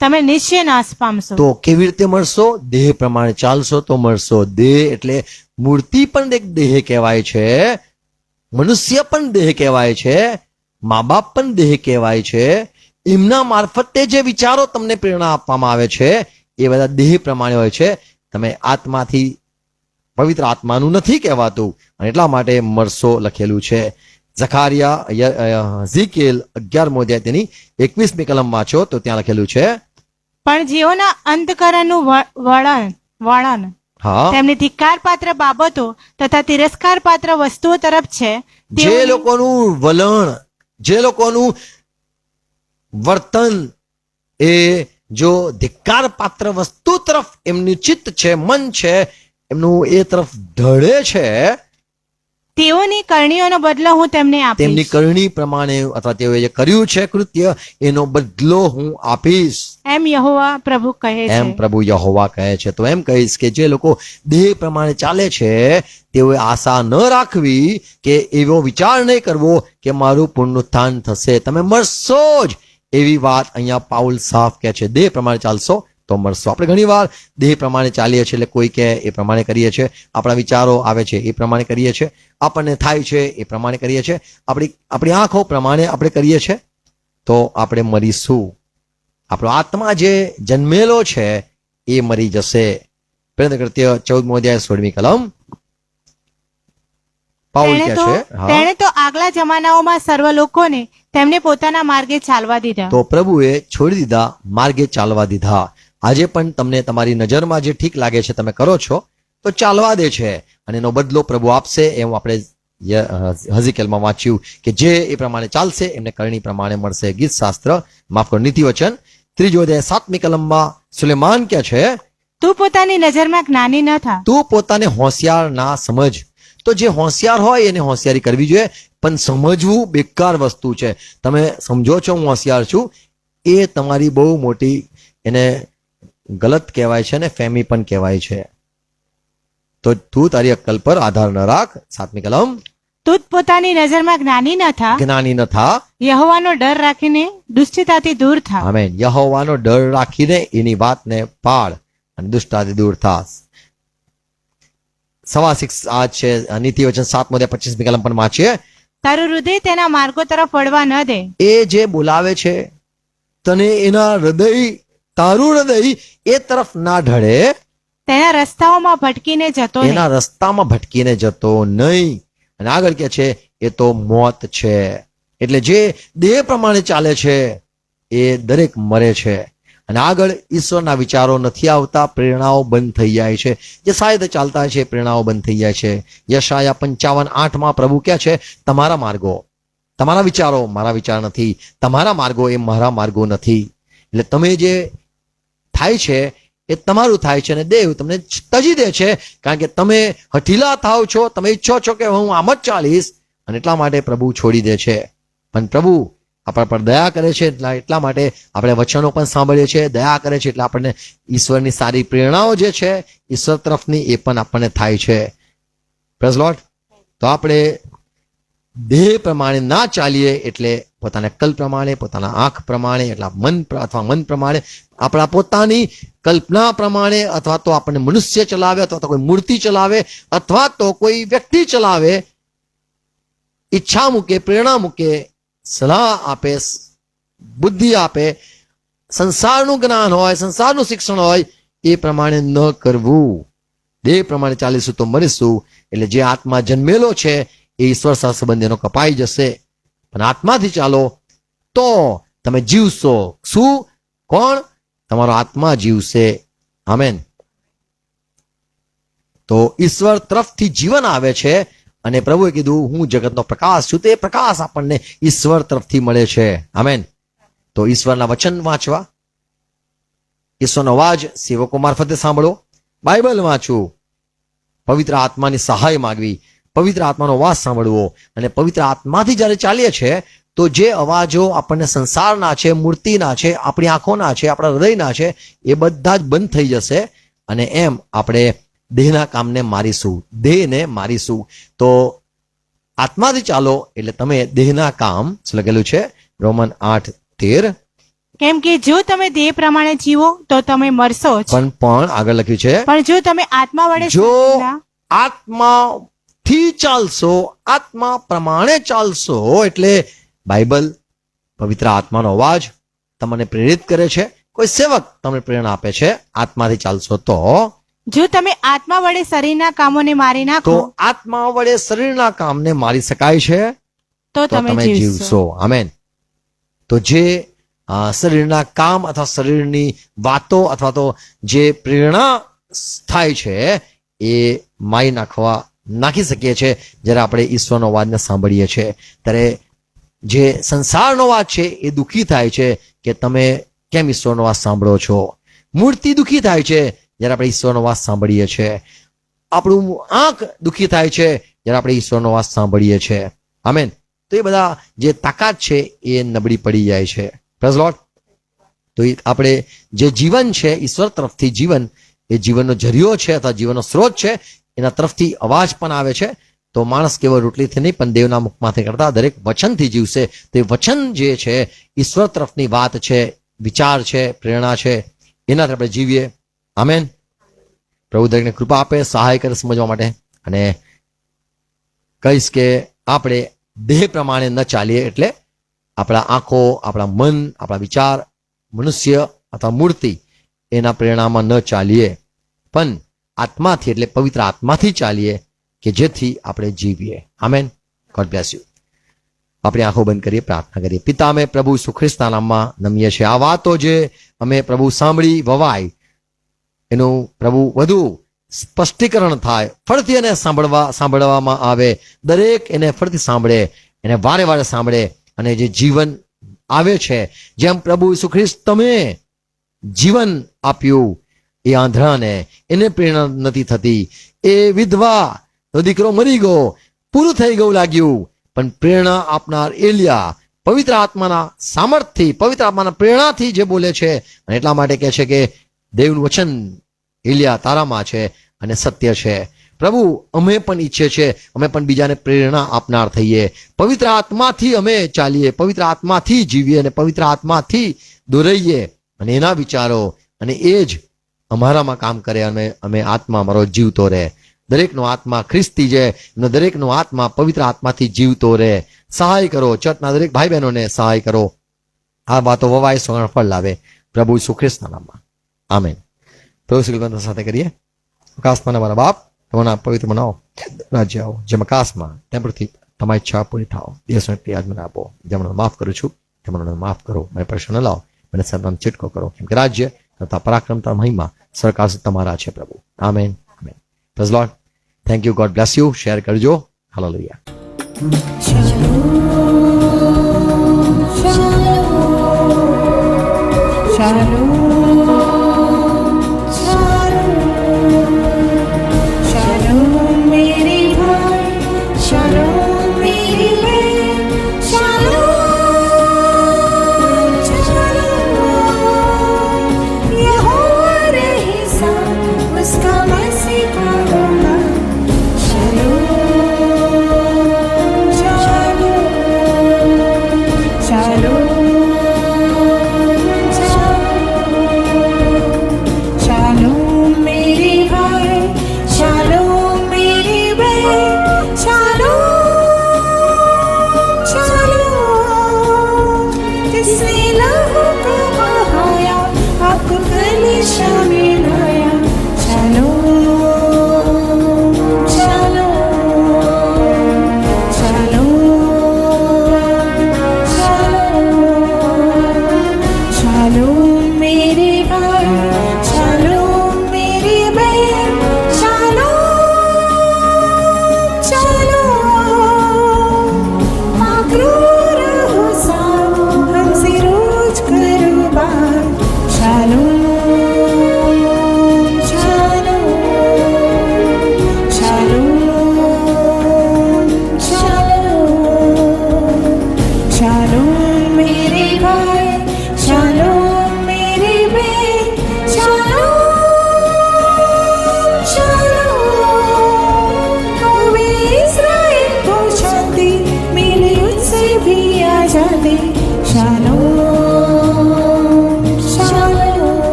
તમે નિશ્ચય નાશ પામશો. તો કેવી રીતે મળશો? દેહ પ્રમાણે ચાલશો તો મળશો. દેહ એટલે મૂર્તિ પણ એક દેહ કહેવાય છે, મનુષ્ય પણ દેહ કહેવાય છે, મા બાપ પણ દેહ કહેવાય છે. એમના મારફતે જે વિચારો તમને પ્રેરણા આપવામાં આવે છે એ બધા દેહ પ્રમાણે હોય છે. તમે આત્માથી, પવિત્ર આત્માનું નથી કહેવાતું અને એટલા માટે મળશો લખેલું છે. ઝકારિયા ઝીકેલ 11મો અધ્યાય તેની 21મી કલમ વાંચો તો ત્યાં લખેલું છે પણ જેઓના અંતકરણનું વળન હા તેમની ધિક્કાર પાત્ર બાબતો તથા તિરસ્કાર પાત્ર વસ્તુઓ તરફ છે જે તેઓની- લોકોનું વલણ, જે લોકોનું વર્તન એ જો ધિક્કાર પાત્ર વસ્તુ તરફ એમનું ચિત્ત છે, મન છે, એમનું એ તરફ ઢળે છે, તેઓની કરણીઓનો બદલો હું તેમને તેમની આપીશ કરણી પ્રમાણે અથવા તેઓએ જે કર્યું છે કૃત્ય એનો બદલો હું આપીશ, એમ યહોવા પ્રભુ કહે છે. એમ પ્રભુ યહોવા કહે છે. તો એમ કહીશ કે જે લોકો દેહ પ્રમાણે ચાલે છે તેઓએ આશા ન રાખવી કે એવો વિચાર નહીં કરવો કે મારું પુનરુત્થાન થશે, તમે મરશો જ, એવી વાત અહીંયા પાઉલ સાફ કહે છે. દેહ પ્રમાણે ચાલશો તો મરશો. આપણે ઘણીવાર દેહ પ્રમાણે ચાલીએ છીએ, એટલે કોઈ કહે એ પ્રમાણે કરીએ છીએ, આપણા વિચારો આવે છે એ પ્રમાણે કરીએ છીએ, આપણને થાય છે એ પ્રમાણે કરીએ છીએ, આપણી આંખો પ્રમાણે આપણે કરીએ છીએ, તો આપણે મરીશું. આપણો આત્મા જે જન્મેલો છે એ મરી જશે. પ્રેરિત કૃત્ય 14મો અધ્યાય 16મી કલમ પાઉલ કહે છે. હા, તેણે તો આગલા જમાનાઓમાં સર્વ લોકોને તેમને પોતાના માર્ગે ચાલવા દીધા. તો પ્રભુએ છોડી દીધા, માર્ગે ચાલવા દીધા. આજે પણ તમને તમારી નજરમાં જે ઠીક લાગે છે તમે કરો છો તો ચાલવા દે છે, અને એનો બદલો પ્રભુ આપશે. એમ આપણે હઝીકેલમાં વાંચ્યું કે જે એ પ્રમાણે ચાલશે એમને કરણી પ્રમાણે મળશે. ગીત શાસ્ત્ર, માફ કરો, નીતિ વચન 3 અધ્યાય 7મી કલમમાં સુલેમાન કહે છે, તું પોતાની નજરમાં જ્ઞાની ન થા. તું પોતાને હોશિયાર ના સમજ. તો જે હોશિયાર હોય એને હોશિયારી કરવી જોઈએ, પણ સમજવું બેકાર વસ્તુ છે. તમે સમજો છો હું હોશિયાર છું, એ તમારી બહુ મોટી, એને ગલત કહેવાય છે ને ફેમી પણ કહેવાય છે. તો તું તારી અક્કલ પર આધાર ન રાખ. 7મી કલમ, તું જ પોતાની નજરમાં જ્ઞાની ન થા. જ્ઞાની ન થા. યહોવાનો ડર રાખીને દુષ્ટતાથી દૂર થા. આમેન. યહોવાનો ડર રાખીને એની વાતને પાળ અને દુષ્ટતાથી દૂર થા. સવા 6 આ છે નીતિ વચન 7મો અધ્યાય 25મી કલમ પણ વાંચીએ. તારું હૃદય તેના માર્ગો તરફ વળવા ન દે. એ જે બોલાવે છે તને એના હૃદય, તારું હૃદય એ તરફ ના ઢળે, તેના રસ્તાઓમાં ભટકીને જતો નહીં. એના રસ્તામાં ભટકીને જતો નહીં. અને આગળ કે છે એ તો મોત છે. એટલે જે દેહ પ્રમાણે ચાલે છે એ દરેક મરે છે. અને આગળ ઈશ્વરના વિચારો નથી આવતા, પ્રેરણાઓ બંધ થઈ જાય છે. જે સાયદ ચાલતા છે પ્રેરણાઓ બંધ થઈ જાય છે. યશાયા 55:8માં પ્રભુ કહે છે, તમારા માર્ગો, તમારા વિચારો મારા વિચાર નથી, તમારા માર્ગો એ મારા માર્ગો નથી. એટલે તમે જે થાય છે એ તમારું થાય છે, અને દેવ તમને તજી દે છે, કારણ કે તમે હઠીલા થાવ છો, તમે ઈચ્છો છો કે હું આમ જ ચાલીશ, અને એટલા માટે પ્રભુ છોડી દે છે. પણ પ્રભુ આપણા પર દયા કરે છે, એટલા માટે આપણે વચનો પણ સાંભળીએ છીએ, દયા કરે છે, એટલે આપણને ઈશ્વરની સારી પ્રેરણાઓ જે છે ઈશ્વર તરફની એ પણ આપણને થાય છે. Praise lord. તો આપણે દેહ પ્રમાણે ના ચાલીએ, એટલે પોતાના અક્કલ પ્રમાણે, પોતાના આંખ પ્રમાણે, એટલા મન અથવા મન પ્રમાણે, આપણા પોતાની કલ્પના પ્રમાણે, અથવા તો આપણને મનુષ્ય ચલાવે, અથવા તો કોઈ મૂર્તિ ચલાવે, અથવા તો કોઈ વ્યક્તિ ચલાવે, ઈચ્છા મૂકે, પ્રેરણા મૂકે, સલાહ આપે, બુદ્ધિ આપે, સંસારનું જ્ઞાન હોય, સંસારનું શિક્ષણ હોય, એ પ્રમાણે ન કરવું. દેહ પ્રમાણે ચાલીશું તો મરીશું. એટલે જે આત્મા જન્મેલો છે એ ઈશ્વર સાથે સંબંધ એનો કપાઈ જશે. પણ આત્માથી ચાલો તો તમે જીવશો. શું? કોણ? તમારો આત્મા જીવશે. આમેન. તો ઈશ્વર તરફથી જીવન આવે છે, અને પ્રભુએ કીધું હું જગતનો પ્રકાશ છું. તે પ્રકાશ આપણને ઈશ્વર તરફથી મળે છે. આમેન. તો ઈશ્વરના વચન વાંચવા, ઈશ્વરનો અવાજ સેવકો મારફતે સાંભળો, બાઇબલ વાંચવું, પવિત્ર આત્માની સહાય માંગવી, પવિત્ર આત્માનો અવાજ સાંભળવો, અને પવિત્ર આત્માથી જ્યારે ચાલીએ છે તો જે અવાજો આપણને સંસારના છે, મૂર્તિના છે, આપણી આંખોના છે, આપણા હૃદયના છે, એ બધા જ બંધ થઈ જશે. અને એમ આપણે દેહના કામને મારીશું, દેહને મારીશું. તો આત્માથી ચાલો એટલે તમે દેહના કામ, લખેલું છે રોમન 8:13. કેમ કે જો તમે દેહ પ્રમાણે જીવો તો તમે મરશો જ. પણ આગળ લખ્યું છે, પણ જો તમે આત્મા વડે જો શરીરના- આત્માથી ચાલશો, આત્મા પ્રમાણે ચાલશો, એટલે બાઇબલ, પવિત્ર આત્માનો અવાજ તમને પ્રેરિત કરે છે, કોઈ સેવક તમને પ્રેરણા આપે છે, આત્માથી ચાલશો તો જો તમે આત્મા વડે શરીરના કામોને મારી તો નાખો આત્મા વડે શરીરના કામને મારી શકાય છે, તો તો તમે તમે જીવશો. જીવશો. આમેન. તો જે શરીરના કામ અથવા શરીરની વાતો અથવા તો જે પ્રેરણા થાય છે એ નાખી શકીએ છીએ જ્યારે આપણે ઈશ્વરનો અવાજને સાંભળીએ છીએ. ત્યારે જે સંસારનો અવાજ છે એ દુઃખી થાય છે કે તમે કેમ ઈશ્વરનો અવાજ સાંભળો છો. મૂર્તિ દુઃખી થાય છે જ્યારે આપણે ઈશ્વરનો અવાજ સાંભળીએ છીએ. આપણું આંખ દુઃખી થાય છે જ્યારે આપણે ઈશ્વરનો અવાજ સાંભળીએ છીએ. આમેન. તો એ બધા જે તાકાત છે એ નબળી પડી જાય છે. Praise lord. તો આપણે જે જીવન છે ઈશ્વર તરફથી જીવન, એ જીવનનો જરિયો છે અથવા જીવનનો સ્ત્રોત છે, એના તરફથી અવાજ પણ આવે છે. તો માણસ કેવળ રોટલીથી નહીં પણ દેવના મુખમાંથી કરતા દરેક વચનથી જીવશે. તો એ વચન જે છે ઈશ્વર તરફની વાત છે, વિચાર છે, પ્રેરણા છે, એનાથી આપણે જીવીએ. આમેન. પ્રભુ દરેકને કૃપા આપે, સહાય કરે સમજવા માટે. અને કહીશ કે આપણે દેહ પ્રમાણે ન ચાલીએ, એટલે આપણા આંખો, આપણા મન, આપણા વિચાર, મનુષ્ય અથવા મૂર્તિ એના પ્રેરણામાં ન ચાલીએ, પણ આત્માથી એટલે પવિત્ર આત્માથી ચાલીએ કે જેથી આપણે જીવીએ. આમેન. God bless you. આપણે આંખો બંધ કરીએ, પ્રાર્થના કરીએ. પિતા, અમે પ્રભુ ઈસુ ખ્રિસ્તના નામમાં નમીએ છીએ. આ વાતો જે અમે પ્રભુ સાંભળી વવાય એનું પ્રભુ વધુ સ્પષ્ટીકરણ થાય, ફરીથી એને સાંભળવામાં આવે. દરેક એને ફરીથી સાંભળે, એને વારે વારે સાંભળે, અને જે જીવન આવે છે, જેમ પ્રભુ ઈસુ ખ્રિસ્ત તમે જીવન આપ્યું એ આંધળાને, એને પ્રેરણા નથી થતી. એ વિધવા તો દીકરો મરી ગયો, પૂરું થઈ ગયું લાગ્યું, પણ પ્રેરણા આપનાર એલિયા પવિત્ર આત્માના સામર્થ્યથી, પવિત્ર આત્માના પ્રેરણાથી જે બોલે છે, અને એટલા માટે કહે છે કે દેવનું વચન એલિયા તારામાં છે અને સત્ય છે. પ્રભુ, અમે પણ ઈચ્છીએ છીએ અમે પણ બીજાને પ્રેરણા આપનાર થઈએ, પવિત્ર આત્માથી અમે ચાલીએ, પવિત્ર આત્માથી જીવીએ અને પવિત્ર આત્માથી દોરાઈએ, અને એના વિચારો અને એ જ અમારામાં કામ કરે, અને અમે આત્મા અમારો જીવતો રહે. દરેકનો આત્મા ખ્રિસ્તી છે, એનો દરેકનો આત્મા પવિત્ર આત્માથી જીવતો રહે. સહાય કરો, ચર્ચના દરેક ભાઈ બહેનોને સહાય કરો. આ વાતો વવાય, સોગણ ફળ લાવે, પ્રભુ ઈસુ ખ્રિસ્તના નામમાં. આમેન. પ્રભુ શ્રી સાથે કરીએ. આકાશમાં મારા બાપ, તમારા પવિત્ર બનાવો, રાજ્ય આવો, જેમ આકાશમાં તેમ પૃથ્વી તમારી ઈચ્છા પૂરી થાઓ. દિવસનો યાદ મને આપો, જેમણે માફ કરું છું તેમણે માફ કરો. મને પ્રશ્ન લાવો, મને સન્માન ચીટકો કરો, કેમ કે રાજ્ય તથા પરાક્રમ તથા મહિમા સરકાર તમારા છે પ્રભુ. Amen. Amen. Praise lord. Thank you. God bless you. Share કરજો. હાલેલુયા. मेरे